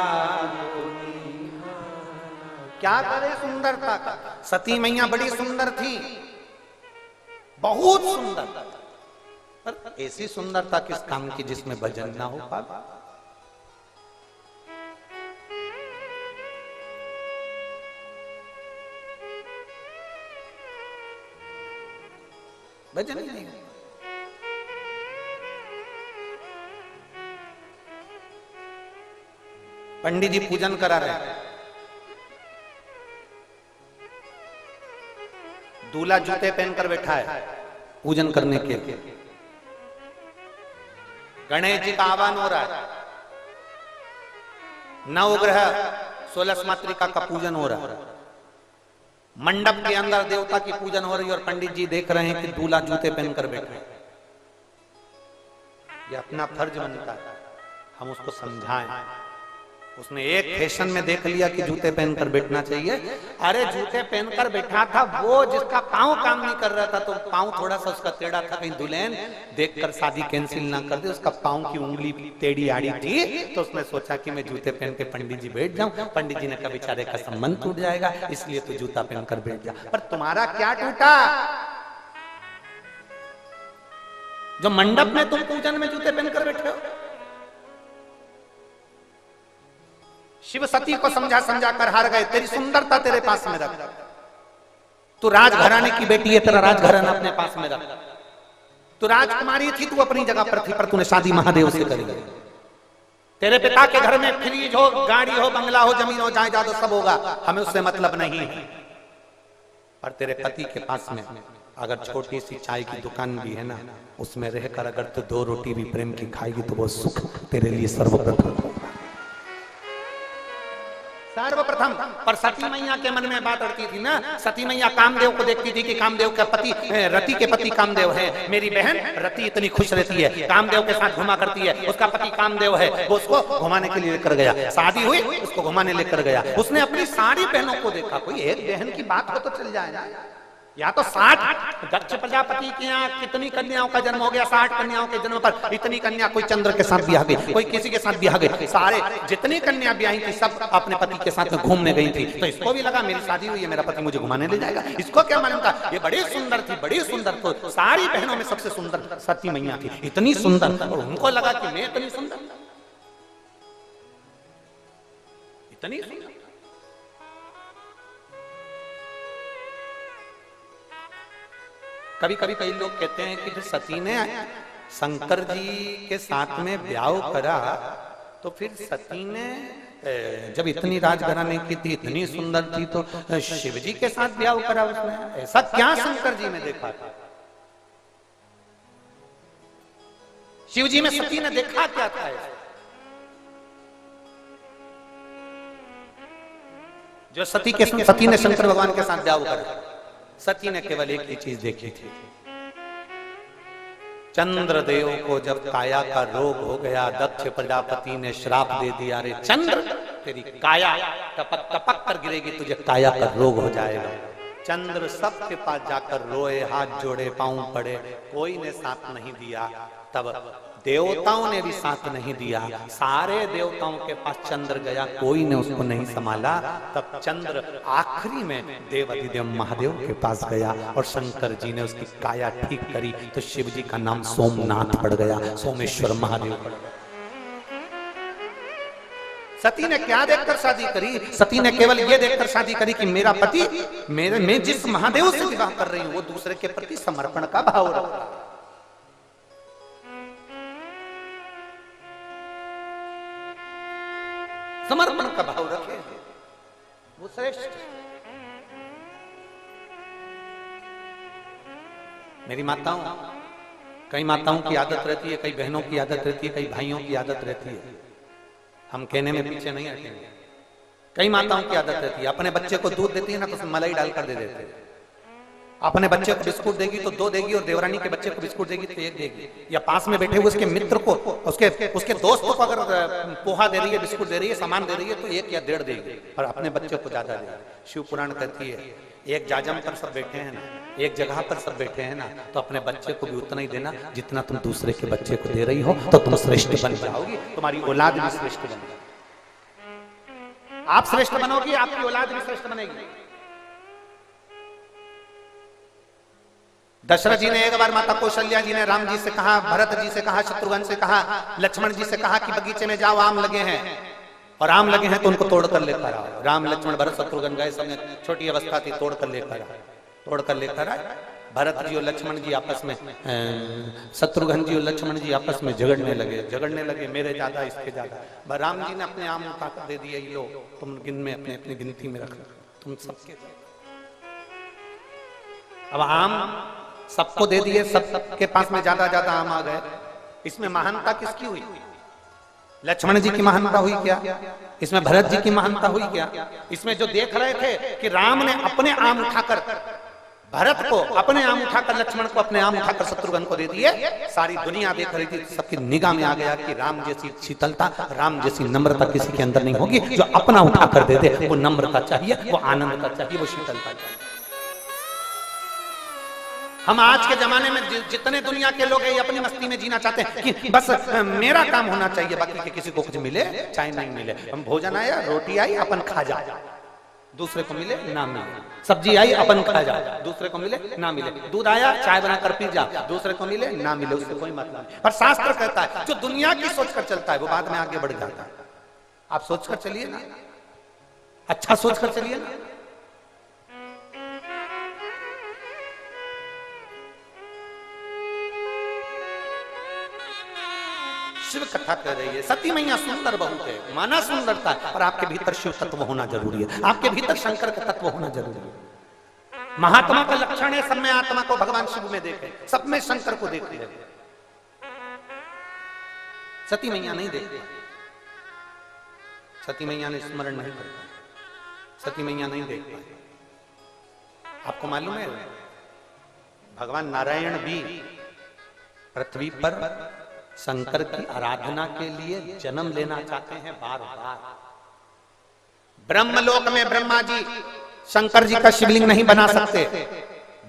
क्या करे सुंदरता का? सती मैया बड़ी सुंदर थी, बहुत सुंदर, पर ऐसी सुंदरता किस काम की जिसमें भजन ना हो पाए? भजन ही नहीं। पंडित जी पूजन करा रहे हैं, दूल्हा जूते पहनकर बैठा है पूजन करने के लिए। गणेश जी का आह्वान हो रहा है, नवग्रह 16 मातृका का पूजन हो रहा है, मंडप के अंदर देवता की पूजन हो रही है और पंडित जी देख रहे हैं कि दूल्हा जूते पहनकर बैठा है। ये अपना फर्ज बनता है हम उसको समझाएं। उसने एक फैशन में देख लिया कि जूते पहनकर बैठना चाहिए। अरे जूते पहनकर बैठा था वो जिसका पांव काम नहीं कर रहा था, तो पांव थोड़ा सा उसका टेढ़ा था, कहीं दुल्हन देखकर शादी कैंसिल ना कर दे, उसका पांव की उंगली टेढ़ी आड़ी थी, तो उसने सोचा कि मैं जूते पहन के पंडित जी बैठ जाऊं। पंडित जी ने कहा बेचारे का संबंध टूट जाएगा, इसलिए तो जूता पहनकर बैठ जा। पर तुम्हारा क्या टूटा? जो मंडप में तुम पूजन में जूते पहनकर बैठे हो। शिव सती को समझा समझा कर हार गए। तेरी सुंदरता तेरे पास में रख, तू राजघराने की बेटी है, तेरा राजघराना अपने पास में रख। तू राजकुमारी थी, तू अपनी जगह पर थी, पर तूने शादी महादेव से करी। तेरे पिता के घर में फ्रिज हो, गाड़ी हो, बंगला हो, जमीन हो, जायदाद हो, सब होगा, हमें उससे मतलब नहीं है। पर तेरे पति के पास में अगर छोटी सी चाय की दुकान भी है ना, उसमें रहकर अगर तू 2 रोटी भी प्रेम की खाएगी तो वो सुख तेरे लिए सर्वप्रथम होगा, सर्वप्रथम। पर सती मैया के मन में बात अड़ती थी ना। सती मैया कामदेव को देखती थी कि कामदेव का पति, रति के पति कामदेव है। मेरी बहन रति इतनी खुश रहती है, कामदेव के साथ घुमा करती है, उसका पति कामदेव है, वो उसको घुमाने के लिए लेकर गया। शादी हुई, उसको घुमाने लेकर गया। उसने अपनी सारी बहनों को देखा, कोई एक बहन की बात हो तो चल जाए ना। या तो 60 दक्ष प्रजापति के यहाँ कितनी कन्याओं का जन्म हो गया, 60 कन्याओं के जन्म पर इतनी कन्या, कोई चंद्र के साथ ब्याह गई, कोई किसी के साथ ब्याह गई। सारे जितनी कन्या ब्याही थी सब अपने पति के साथ में घूमने गई थी। तो इसको भी लगा मेरी शादी हुई है, मेरा पति मुझे घुमाने ले जाएगा। इसको क्या मालूम था ये बड़ी सुंदर थी, बड़ी सुंदर। तो सारी बहनों में सबसे सुंदर सती मैया थी, इतनी सुंदर। और उनको लगा कि मैं इतनी सुंदर, इतनी सुंदर। कभी कभी कई लोग कहते हैं कि सती ने शंकर जी के साथ में ब्याह करा, तो फिर सती ने जब इतनी राजघराने की थी, इतनी सुंदर थी, तो शिव जी के साथ ब्याह करा उसने। ऐसा क्या शंकर जी ने देखा था? शिव जी में सती ने देखा क्या था? जो सती ने शंकर भगवान के साथ ब्याह करा, सती ने केवल एक ही चीज देखी थी। चंद्रदेव को जब काया का रोग हो गया, दक्ष प्रजापति ने श्राप दे दिया, रे चंद्र तेरी काया टपक टपक कर गिरेगी, तुझे काया का रोग हो जाएगा। चंद्र सबके पास जाकर रोए, हाथ जोड़े, पांव पड़े, कोई ने साथ नहीं दिया। तब देवताओं ने भी साथ नहीं दिया। सारे देवताओं के पास चंद्र गया, कोई ने उसको नहीं संभाला। तब चंद्र आखिरी में देव अधिदेव महादेव के पास गया और शंकर जी ने उसकी काया ठीक करी, तो शिव जी का नाम सोमनाथ पड़ गया, सोमेश्वर महादेव पड़ गया। सती ने क्या देखकर शादी करी? सती ने केवल ये देखकर शादी करी कि मेरा पति, मैं जिस महादेव से विवाह कर रही हूं वो दूसरे के प्रति समर्पण का भाव रखता है। समर्पण का भाव रखे, वो श्रेष्ठ। मेरी माताओं, कई माताओं की आदत रहती है, कई बहनों की आदत रहती है, कई भाइयों की आदत रहती है, हम कहने में पीछे नहीं हटेंगे। कई माताओं की आदत रहती है, अपने बच्चे को दूध देती है ना तो उसमें मलाई डालकर दे देते हैं। अपने बच्चे को बिस्कुट देगी तो 2 देगी, और देवरानी के बच्चे को बिस्कुट देगी तो 1 देगी। या पास में बैठे हुए उसके मित्र को, उसके दोस्त को अगर पोहा दे रही है, बिस्कुट दे रही है, सामान दे रही है तो 1 या 1.5 देगी, और अपने बच्चे को ज्यादा देगी। शिव पुराण कहती है, एक जाजम पर सब बैठे हैं ना, एक जगह पर सब बैठे हैं ना, तो अपने बच्चे को भी उतना ही देना जितना तुम दूसरे के बच्चे को दे रही हो, तो तुम श्रेष्ठ बन जाओगी, तुम्हारी औलाद भी श्रेष्ठ बनेगी। आप श्रेष्ठ बनोगी, आपकी औलाद भी श्रेष्ठ बनेगी। दशरथ जी ने एक बार माता कौशल्या जी ने राम जी से कहा, भरत जी से कहा, शत्रुघ्न से कहा, लक्ष्मण जी से कहा कि बगीचे में जाओ, आम लगे हैं, और आम लगे हैं तो उनको तोड़कर लेकर आओ। राम लक्ष्मण भरत शत्रुघ्न गए, सबने छोटी अवस्था थी, तोड़कर लेकर आए। भरत जी और लक्ष्मण जी आपस में, शत्रुघ्न जी और लक्ष्मण जी आपस में झगड़ने लगे, मेरे ज्यादा इसके ज्यादा। राम जी ने अपने आम उठा कर दे दिया, ये लो तुम गिन में अपने अपने गिनती में रख, तुम सबके। अब आम सबको दे दिए, सबके पास में ज्यादा ज्यादा आम आ गए। इसमें महानता किसकी हुई? लक्ष्मण जी की महानता हुई क्या? इसमें भरत जी की महानता हुई क्या? इसमें जो देख रहे थे कि राम ने अपने आम उठाकर भरत को, अपने आम उठाकर लक्ष्मण को, अपने आम उठाकर शत्रुघ्न को दे दिए, सारी दुनिया देख रही थी। सबकी निगाह में आ गया कि राम जैसी शीतलता, राम जैसी नम्रता किसी के अंदर नहीं होगी। जो अपना उठाकर दे दे, वो नम्रता चाहिए, वो आनंद का चाहिए, वो शीतलता चाहिए। हम आज के जमाने में जितने दुनिया के लोग हैं, ये अपनी मस्ती में जीना चाहते हैं कि बस मेरा काम होना चाहिए, बाकी के किसी को कुछ मिले चाहे नहीं मिले। हम भोजन आया, रोटी आई, अपन खा जा, दूसरे को मिले ना मिले, सब्जी आई अपन खा जा, दूसरे को मिले ना मिले, दूध आया चाय बनाकर पी जा, दूसरे को मिले ना मिले, उससे कोई मतलब नहीं। पर शास्त्र कहता है जो दुनिया की सोचकर चलता है वो बाद में आगे बढ़ जाता है। आप सोचकर चलिए ना, अच्छा सोचकर चलिए ना। शिव कथा कह रही है, सती मैया सुंदर बहुत है, माना सुंदरता है, पर आपके भीतर शिव तत्व होना जरूरी है, आपके भीतर शंकर का तत्व होना जरूरी है। महात्मा का लक्षण है सब में आत्मा को भगवान शिव में देखे, सब में शंकर को देखते रहे। सती मैया नहीं देखती, सती मैया ने स्मरण नहीं कर पाई, सती मैया नहीं देख पाई। आपको मालूम है भगवान नारायण भी पृथ्वी पर शंकर की आराधना के लिए जन्म लेना चाहते हैं बार बार। ब्रह्मलोक में ब्रह्मा जी शंकर जी का शिवलिंग नहीं बना सकते,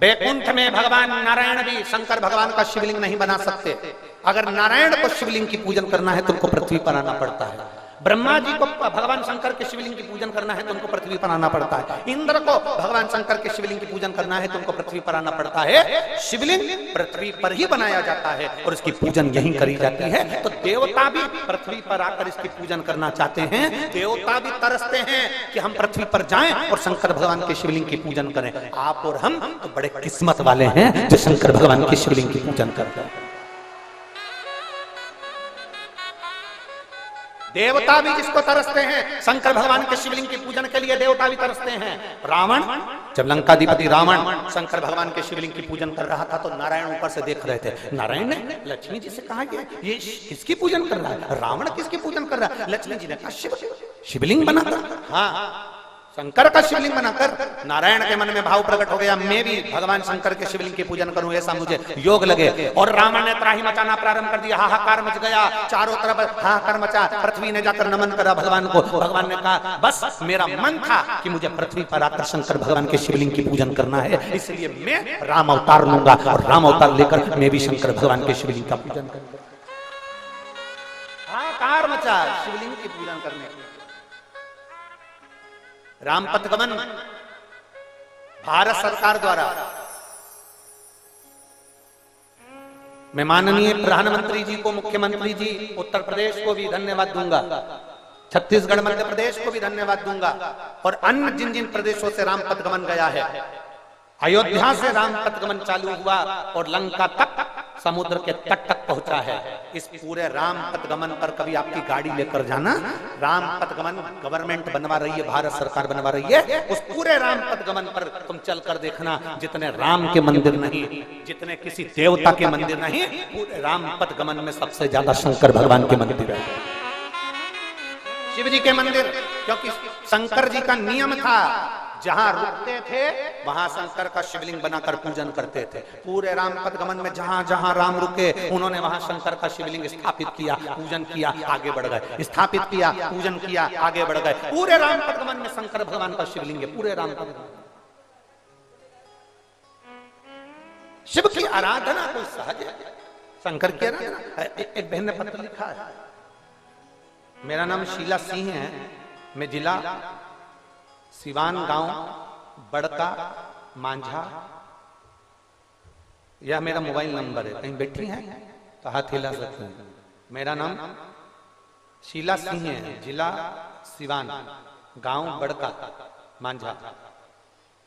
बैकुंठ में भगवान नारायण भी शंकर भगवान का शिवलिंग नहीं बना सकते। अगर नारायण को शिवलिंग की पूजन करना है तो उनको पृथ्वी पर आना पड़ता है। ब्रह्मा जी को भगवान शंकर के शिवलिंग की पूजन करना है तो उनको पृथ्वी पर आना पड़ता है। इंद्र को भगवान शंकर के शिवलिंग की पूजन करना है तो उनको पृथ्वी पर आना पड़ता है। शिवलिंग पृथ्वी पर ही बनाया जाता है और इसकी पूजन यहीं करी जाती है। तो देवता भी पृथ्वी पर आकर इसकी पूजन करना चाहते हैं, देवता भी तरसते हैं कि हम पृथ्वी पर जाएं और शंकर भगवान के शिवलिंग की पूजन करें। आप और हम तो बड़े किस्मत वाले हैं जो शंकर भगवान के शिवलिंग की पूजन करते हैं। देवता भी जिसको तरसते हैं, शंकर भगवान के शिवलिंग की पूजन के लिए देवता भी तरसते हैं। रावण, जब लंकाधिपति रावण शंकर भगवान के शिवलिंग की पूजन कर रहा था तो नारायण ऊपर से देख रहे थे। नारायण ने लक्ष्मी जी से कहा कि ये किसकी पूजन कर रहा है, रावण किसकी पूजन कर रहा है? लक्ष्मी जी ने कहा शिवलिंग बनाकर, हाँ शंकर का शिवलिंग बनाकर। नारायण के मन में भाव प्रकट हो गया, मैं भी भगवान शंकर के शिवलिंग की पूजन करूं, ऐसा मुझे योग लगे। और रावण ने त्राही मचाना प्रारंभ कर दिया, हाहाकार मच गया, चारों तरफ हाहाकार मचा। पृथ्वी ने जाकर नमन करा भगवान को। भगवान ने कहा बस मेरा मन था कि मुझे पृथ्वी पर आकर शंकर भगवान के शिवलिंग की पूजन करना है, इसलिए मैं राम अवतार लूंगा और राम अवतार लेकर मैं भी शंकर भगवान के शिवलिंग का पूजन करूंगा। हाहाकार मचा शिवलिंग की पूजन करने की। रामपथ गमन भारत सरकार द्वारा, मैं माननीय प्रधानमंत्री जी को, मुख्यमंत्री जी उत्तर प्रदेश को भी धन्यवाद दूंगा, छत्तीसगढ़ मध्य प्रदेश को भी धन्यवाद दूंगा, और अन्य जिन जिन प्रदेशों से रामपथ गमन गया है। अयोध्या से रामपथ गमन चालू हुआ और लंका तक, समुद्र के तट तक पहुंचा है। इस पूरे रामपथ गमन पर कभी आपकी गाड़ी लेकर जाना, रामपथ गमन गवर्नमेंट बनवा रही है, भारत सरकार बनवा रही है, उस पूरे रामपथ गमन पर तुम चलकर देखना, जितने राम के मंदिर नहीं, जितने किसी देवता के मंदिर नहीं, पूरे रामपथ गमन में सबसे ज्यादा शंकर भगवान के मंदिर है, शिव जी के मंदिर। क्योंकि शंकर जी का नियम था जहां रुकते थे वहां शंकर का शिवलिंग बनाकर पूजन करते थे। पूरे रामपथ गमन में जहां जहां राम रुके उन्होंने वहां शंकर का शिवलिंग स्थापित किया, पूजन किया, आगे बढ़ गए, स्थापित किया, पूजन किया, आगे बढ़ गए। पूरे रामपथ गमन में शंकर भगवान का शिवलिंग है, पूरे रामपथ गमन। शिव की आराधना कोई सहज है, शंकर की आराधना। एक बहन ने पत्र लिखा है, मेरा नाम शीला सिंह है, मैं जिला सिवान, गांव बड़का मांझा, यह मेरा मोबाइल नंबर है। कहीं बैठी हैं तो हाथ हिला सकते हैं। मेरा नाम शीला सिंह है, जिला सिवान, गांव बड़का, मांझा।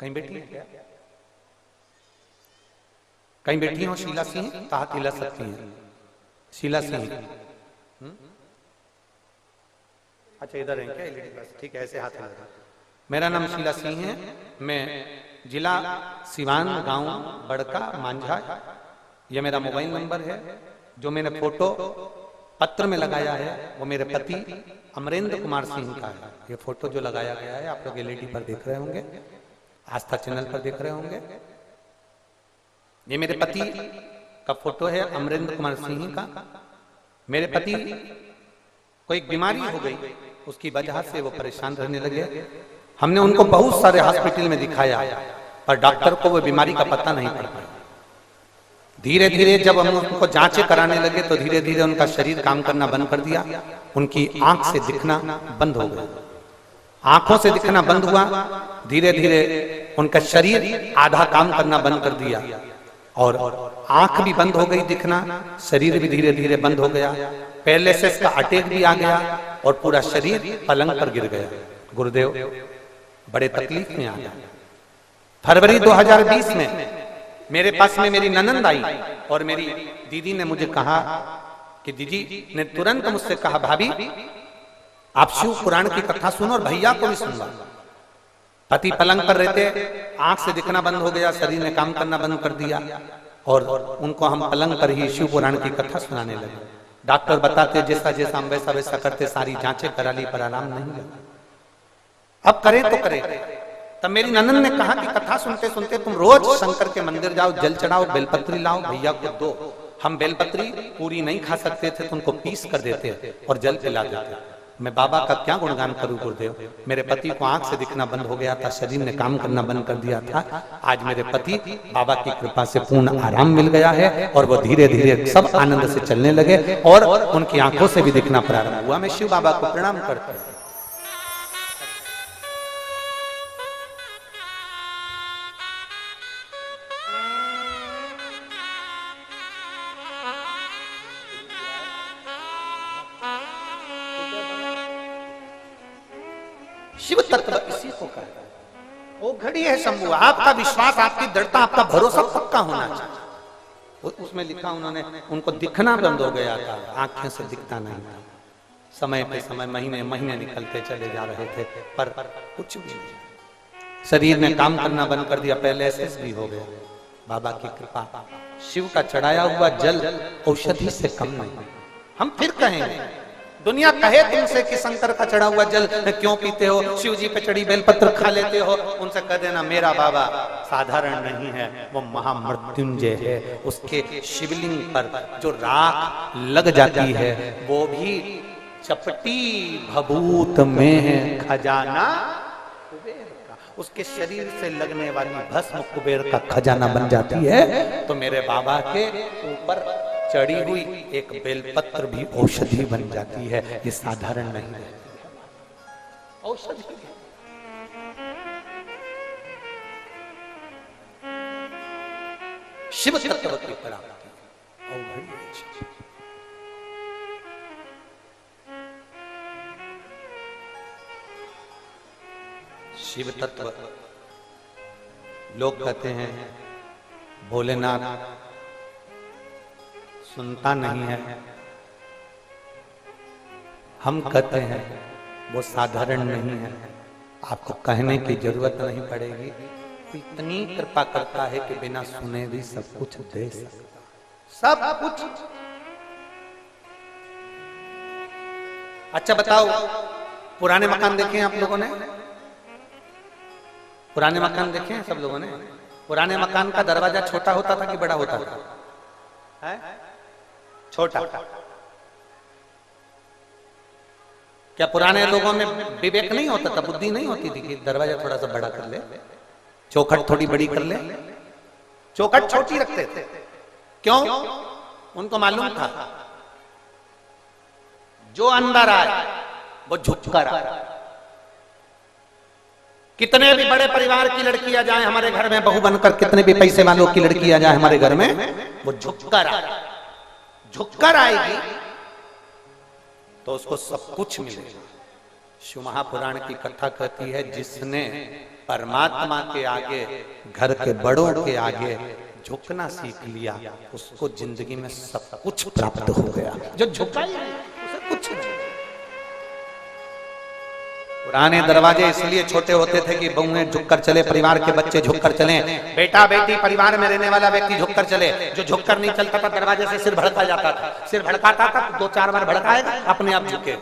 कहीं बैठी है क्या? कहीं बैठी हो शीला सिंह तो हाथ हिला सकती हैं। शीला सिंह, अच्छा इधर है क्या एलईडी बस, ठीक है, ऐसे हाथ हिला। मेरा नाम शीला सिंह है, मैं जिला सिवान, गांव बड़का मांझा, ये मेरा मोबाइल नंबर है। जो मैंने फोटो पत्र में लगाया है वो मेरे पति अमरेंद्र कुमार सिंह का है। ये फोटो जो लगाया गया है आप लोग एलईडी पर देख रहे होंगे, आस्था चैनल पर देख रहे होंगे। ये मेरे पति का फोटो है अमरेंद्र कुमार सिंह का। मेरे पति को एक बीमारी हो गई, उसकी वजह से वो परेशान रहने लगे। हमने उनको बहुत सारे हॉस्पिटल में दिखाया पर डॉक्टर को वो बीमारी का पता नहीं पड़ पाया। धीरे धीरे जब हम उनको जांचें कराने लगे तो धीरे धीरे उनका शरीर काम करना बंद कर दिया, उनकी आंख से दिखना बंद हो गया, आंखों से दिखना बंद हुआ। धीरे धीरे उनका शरीर आधा काम करना बंद कर दिया और आंख भी बंद हो गई दिखना, शरीर भी धीरे धीरे बंद हो गया। पैरालिसिस का अटैक भी आ गया और पूरा शरीर पलंग पर गिर गया। गुरुदेव बड़े तकलीफ में आ गया। फरवरी 2020 में मेरे पास में मेरी ननंद आई और मेरी दीदी ने मुझे कहा कि दीदी ने तुरंत मुझसे कहा, भाभी आप शिव पुराण की कथा सुनो और भैया को भी सुनवा। पति पलंग पर रहते, आंख से दिखना बंद हो गया, शरीर ने काम करना बंद कर दिया और उनको हम पलंग पर ही शिव पुराण की कथा सुनाने लगे। डॉक्टर बताते जैसा जैसा हम वैसा वैसा करते, सारी जांचें करा ली पर आराम नहीं लगा। अब करें तो करें। तब मेरी ननंद ने कहा कि कथा सुनते सुनते तुम रोज शंकर के मंदिर जाओ, जल चढ़ाओ, बेलपत्री लाओ, भैया को दो। हम बेलपत्री पूरी नहीं खा सकते थे तो उनको पीस कर देते और जल पिला देते। मैं बाबा का क्या गुणगान करूं गुरुदेव। मेरे पति को आंख से दिखना बंद हो गया था, शरीर ने काम करना बंद कर दिया था। आज मेरे पति बाबा की कृपा से पूर्ण आराम मिल गया है और वो धीरे धीरे सब आनंद से चलने लगे और उनकी आंखों से भी दिखना प्रारंभ हुआ। मैं शिव बाबा को प्रणाम करता हूं। शिव तत्व इसी को कहते हैं। वो घड़ी है शंभु, आपका विश्वास, आपकी दृढ़ता, आपका भरोसा पक्का होना चाहिए। उसमें लिखा उन्होंने, उनको दिखना बंद हो गया था, आंखें से दिखता नहीं था। समय पे समय महीने महीने निकलते चले जा रहे थे पर कुछ भी नहीं। शरीर ने काम करना बंद कर दिया, पैरालिसिस भी हो गया। बाबा की कृपा, शिव का चढ़ाया हुआ जल औषधि से कम नहीं। हम फिर कहेंगे, दुनिया कहे तुमसे कि शंकर का चढ़ा हुआ जल क्यों पीते हो, शिव जी पे चढ़ी बेलपत्र खा लेते हो, उनसे कह देना मेरा बाबा साधारण नहीं है, वो महामृत्युंजय है। उसके शिवलिंग पर जो राख लग जाती है वो भी चपटी भभूत में है खजाना कुबेर का। उसके शरीर से लगने वाली भस्म कुबेर का खजाना बन जाती है। तो मेरे बाबा के ऊपर चढ़ी हुई एक बेलपत्र भी औषधि बन जाती है। ये साधारण नहीं है, औषधि। शिव तत्व की प्राप्ति शिव तत्व। लोग कहते हैं भोलेनाथ सुनता नहीं है, हम कहते हैं वो साधारण नहीं है। आपको कहने की जरूरत नहीं पड़ेगी, इतनी कृपा करता है कि बिना सुने भी सब कुछ दे सकता, सब कुछ। अच्छा बताओ, पुराने मकान देखे हैं आप लोगों ने? पुराने मकान देखे हैं सब लोगों ने? पुराने मकान का दरवाजा छोटा होता था कि बड़ा होता था? है? छोटा। क्या पुराने लोगों में विवेक नहीं होता था, बुद्धि नहीं होती थी कि दरवाजा थोड़ा सा बड़ा कर ले, चौखट थोड़ी बड़ी कर ले? चौखट छोटी रखते थे, क्यों? उनको मालूम था जो अंदर आए वो झुककर आए। कितने भी बड़े परिवार की लड़की आ जाए हमारे घर में बहू बनकर, कितने भी पैसे वालों की लड़की आ जाए हमारे घर में, वो झुककर आए, झुककर आएगी तो उसको सब कुछ मिलेगा। शिव महापुराण की कथा कहती है जिसने परमात्मा के आगे, घर के बड़ों के आगे झुकना सीख लिया उसको जिंदगी में सब कुछ प्राप्त हो गया। जो झुका ही नहीं उसे कुछ नहीं। पुराने दरवाजे इसलिए छोटे होते थे कि बहुएं झुककर चले, परिवार के बच्चे झुककर चले, बेटा बेटी परिवार में रहने वाला व्यक्ति झुककर चले। जो झुककर नहीं चलता था दरवाजे से सिर भड़का जाता था, सिर भड़काता था 2-4 बार भड़काएगा अपने आप झुके।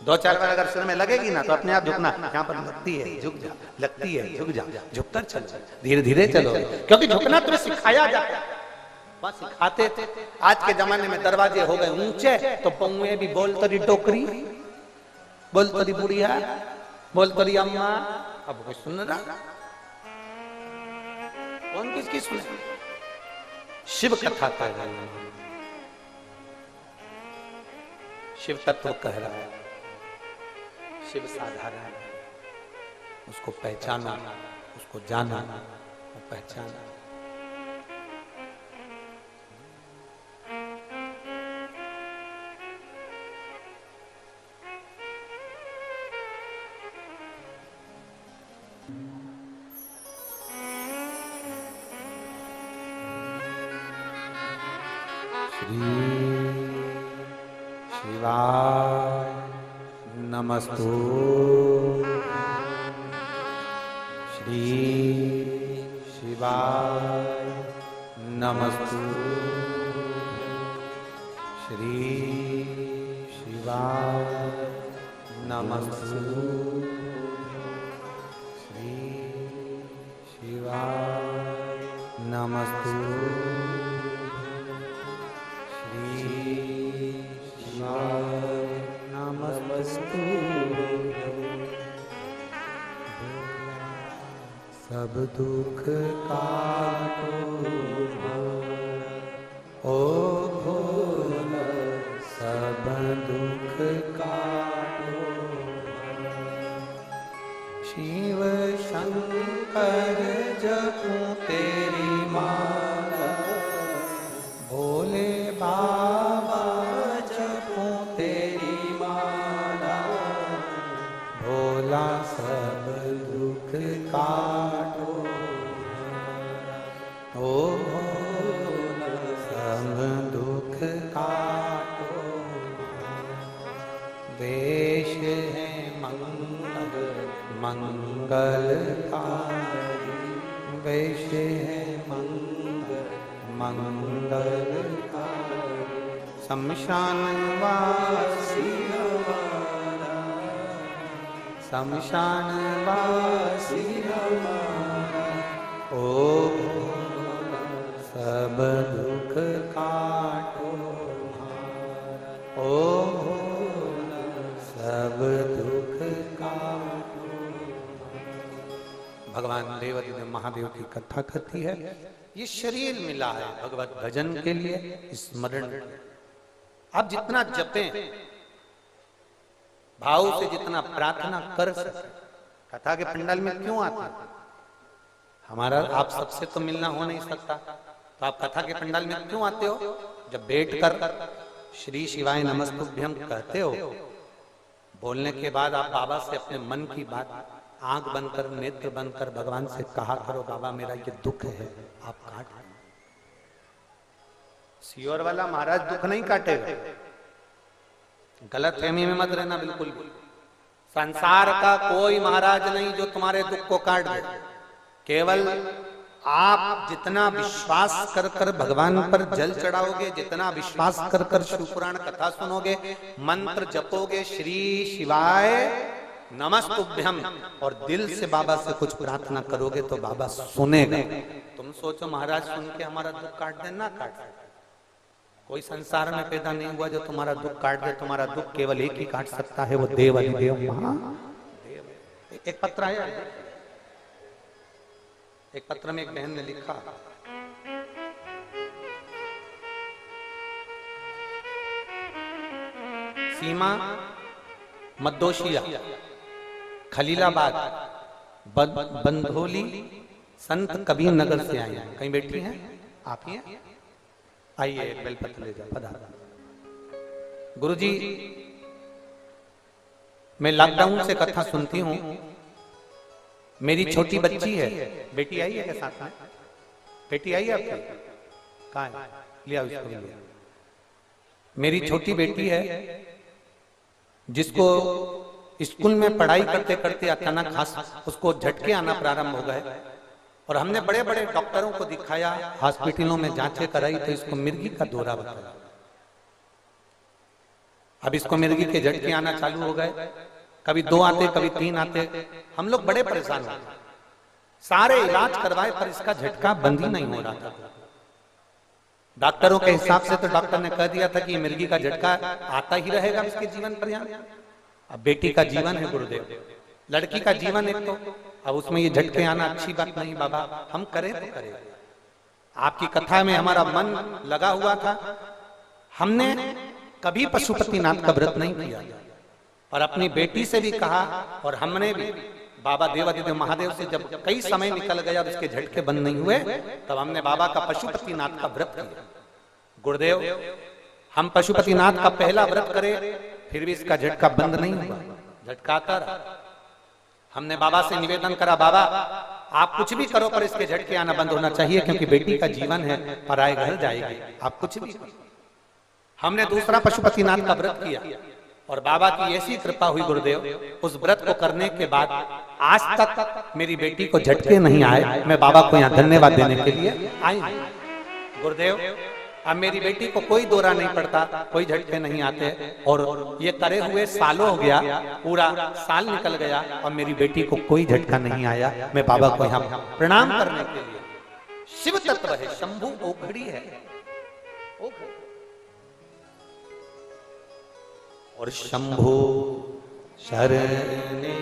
2-4 बार अगर सिर में लगेगी ना तो अपने आप झुकना, यहाँ पर लगती है झुक जा, लगती है झुक जा, झुककर चलो, धीरे धीरे चलो, क्योंकि झुकना तुम्हें सिखाया जाता है, बस सिखाते थे। आज के जमाने में दरवाजे हो गए ऊंचे तो बहुएं भी बोल तरी टोकरी, बोल तरी बुढ़िया, बोल तरी अम्मा, अब कोई सुन रहा? कौन किसकी सुने? शिव कथा कह रहे हैं, शिव तत्व कह रहा है, शिव साधारण, उसको पहचाना, उसको जाना और पहचाना। श्री शिवाय नमस्तु, श्री शिवाय नमस्तु, श्री शिवाय नमस्तु, श्री शिवाय नमस्तु, नमस्तु। सब दुख काटो ओ भोला, सब दुख काटो। शिव शंकर जपूं तेरी माला, भोले बाबा जपूं तेरी माला, भोला सब दुख काटो ओ भोला, सब दुख काटो। वेश है मंगल मंगलकारी, वेश है मंगल मंगलकारी, शमशान वासी हमारा, शमशान वासी हमारा, ओ भोला सब दुख काटो हमारा, ओ भोला सब दुख काटो। भगवान देवदेव महादेव की कथा करती है। ये शरीर मिला है भगवत भजन के लिए, स्मरण। आप जितना जपें, भाव से जितना प्रार्थना कर सके। कथा के पंडाल में क्यों आते हैं? हमारा आप सबसे तो मिलना हो नहीं सकता, तो आप कथा के पंडाल में क्यों आते हो? जब बैठकर श्री शिवाय नमस्तुभ्यं कहते हो, बोलने के बाद आप बाबा से अपने मन की बात आंख बंद कर, नेत्र बंद कर भगवान से कहा करो, बाबा मेरा ये दुख है आप काट। सियोर वाला महाराज दुख नहीं काटेगा, गलत फहमी में मत रहना बिल्कुल भी। संसार का कोई महाराज नहीं जो तुम्हारे दुख को काट दे। केवल आप जितना विश्वास कर कर भगवान पर जल चढ़ाओगे, जितना विश्वास कर कर शिव पुराण कथा सुनोगे, मंत्र जपोगे श्री शिवाय नमस्तुभ्यम, और दिल से बाबा से कुछ प्रार्थना करोगे तो बाबा सुनेगा। तुम सोचो महाराज सुन के हमारा दुख काट दे, ना काट दे। कोई संसार में पैदा नहीं हुआ जो तुम्हारा दुख काट दे। तुम्हारा दुख केवल एक ही काट सकता है, वो देव अधिदेव महादेव। एक पत्र आया, एक पत्र में एक बहन ने लिखा, सीमा मद्दोशिया, खलीलाबाद, बंधोली, संत कबीर नगर से आई हैं। कहीं बैठी हैं आप ही हैं? आइए बेलपत्र ले जाओ, पधारो। गुरुजी, मैं लॉकडाउन से कथा सुनती हूँ। मेरी छोटी बच्ची है, बेटी आई है के साथ में, बेटी आई है आपकी? कहाँ है? लिया उसको लिया। मेरी छोटी बेटी है जिसको स्कूल में पढ़ाई करते करते अचानक उसको झटके आना प्रारंभ हो गए और हमने बड़े बड़े डॉक्टरों को दिखाया, हॉस्पिटलों में जांचें कराई तो इसको मिर्गी का दौरा बताया। अब इसको मिर्गी के झटके आना चालू हो गए, कभी 2 आते कभी 3 आते। हम लोग बड़े परेशान हो गए, सारे इलाज करवाए पर इसका झटका बंद ही नहीं हो रहा था। डॉक्टरों के हिसाब से तो डॉक्टर ने कह दिया था कि मिर्गी का झटका आता ही रहेगा इसके जीवन पर्यंत। अब बेटी का जीवन है गुरुदेव, लड़की का जीवन है, तो अब उसमें ये झटके आना अच्छी बात नहीं। बाबा हम करें तो करें। आपकी कथा में हमारा मन लगा हुआ था। हमने कभी पशुपतिनाथ का व्रत नहीं किया और अपनी बेटी से भी कहा और हमने भी बाबा देवादिदेव महादेव से जब कई समय निकल गया और इसके झटके बंद नहीं हुए तब हमने बाबा का पशुपतिनाथ का व्रत किया। गुरुदेव हम पशुपतिनाथ का पहला व्रत करे फिर भी इसका झटका बंद नहीं हुआ, झटका आता रहा। हमने बाबा से निवेदन करा, बाबा आप कुछ भी करो पर इसके झटके आना बंद होना चाहिए क्योंकि बेटी का जीवन है, पराए घर जाएगी, आप कुछ भी करो। हमने दूसरा पशुपतिनाथ का व्रत किया और बाबा की ऐसी कृपा हुई गुरुदेव, उस व्रत को करने के बाद आज तक मेरी बेटी को झटके नहीं आए। मैं बाबा को यहाँ धन्यवाद देने के लिए आई गुरुदेव। अब मेरी बेटी को कोई दौरा नहीं पड़ता, कोई झटके नहीं आते और ये करे हुए सालों हो गया, पूरा साल निकल गया और मेरी बेटी को कोई झटका नहीं आया। मैं बाबा को यहाँ प्रणाम करने के लिए। शिव तत्व है, शंभु ओखड़ी है और शंभु शरणे।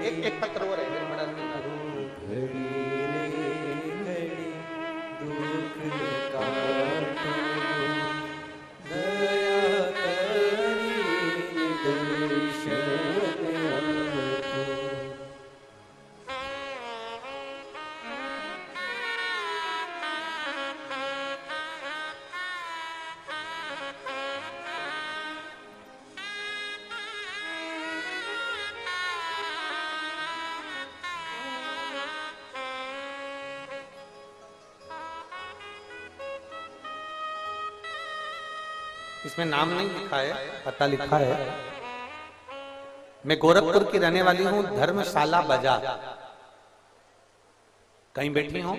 एक पत्र और है इसमें नाम नहीं लिखा है, पता लिखा है। मैं गोरखपुर की रहने वाली हूं, धर्मशाला बाजार। कहीं बैठी हूं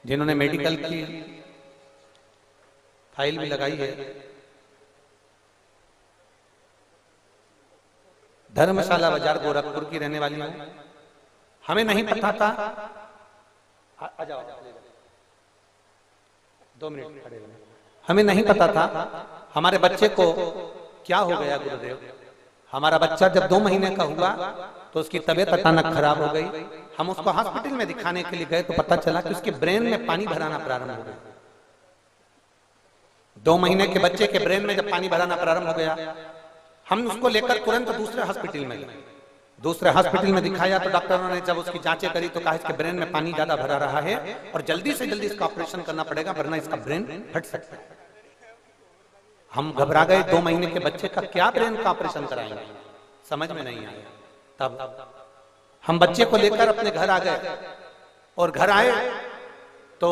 जिन्होंने मेडिकल की फाइल भी लगाई है। धर्मशाला बाजार गोरखपुर की रहने वाली हूं। हमें नहीं पता था, आ जाओ 2 मिनट खड़े रहना। हमें नहीं पता था हमारे बच्चे को क्या हो गया गुरुदेव। हमारा बच्चा जब 2 महीने का हुआ तो उसकी तबीयत अचानक खराब हो गई। हम उसको हॉस्पिटल में दिखाने के लिए गए तो पता चला कि उसके ब्रेन में पानी भराना प्रारंभ हो गया। 2 महीने के बच्चे के ब्रेन में जब पानी भराना प्रारंभ हो गया, हम उसको लेकर तुरंत दूसरे हॉस्पिटल में गए। दूसरे हॉस्पिटल में दिखाया तो डॉक्टरों ने जब उसकी जांचें करी तो कहा इसके ब्रेन में पानी ज्यादा भरा रहा है और जल्दी से जल्दी इसका ऑपरेशन करना पड़ेगा वरना इसका ब्रेन फट सकता है। हम घबरा गए, 2 महीने के बच्चे का क्या ब्रेन का ऑपरेशन कराएंगे, समझ में नहीं आया। तब हम बच्चे को लेकर अपने घर आ गए और घर आए तो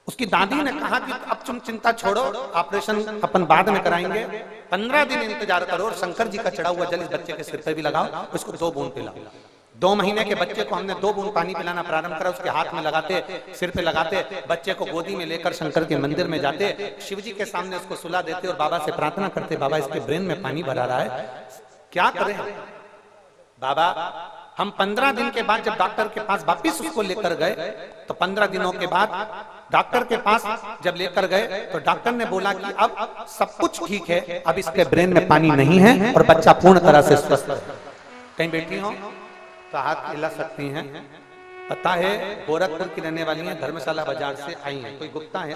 उसकी दादी ने कहा कि अब तुम चिंता छोड़ो, ऑपरेशन अपन बाद में कराएंगे, 15 दिन इंतजार करो और शंकर जी का चढ़ा हुआ जल इस बच्चे के सिर पे भी लगाओ, उसको 2 बूंद पिलाओ। 2 महीने के बच्चे को हमने 2 बूंद पानी पिलाना प्रारंभ करा। उसके हाथ में लगाते, सिर पे लगाते, बच्चे को गोदी में लेकर शंकर के मंदिर में जाते, शिव जी के सामने उसको सुला देते और बाबा से प्रार्थना करते, बाबा इसके ब्रेन में पानी भरा रहा है, क्या करें बाबा। हम 15 दिन के बाद जब डॉक्टर के पास वापिस उसको लेकर गए तो 15 दिनों के बाद डॉक्टर के पास जब लेकर गए तो डॉक्टर ने बोला कि अब सब कुछ ठीक है, अब इसके ब्रेन में पानी नहीं है और बच्चा पूर्ण तरह से स्वस्थ है। कहीं बैठी हो तो हाथ हिला सकती हैं। पता है गोरखपुर की रहने वाली हैं, धर्मशाला बाजार से आई हैं, कोई गुप्ता है।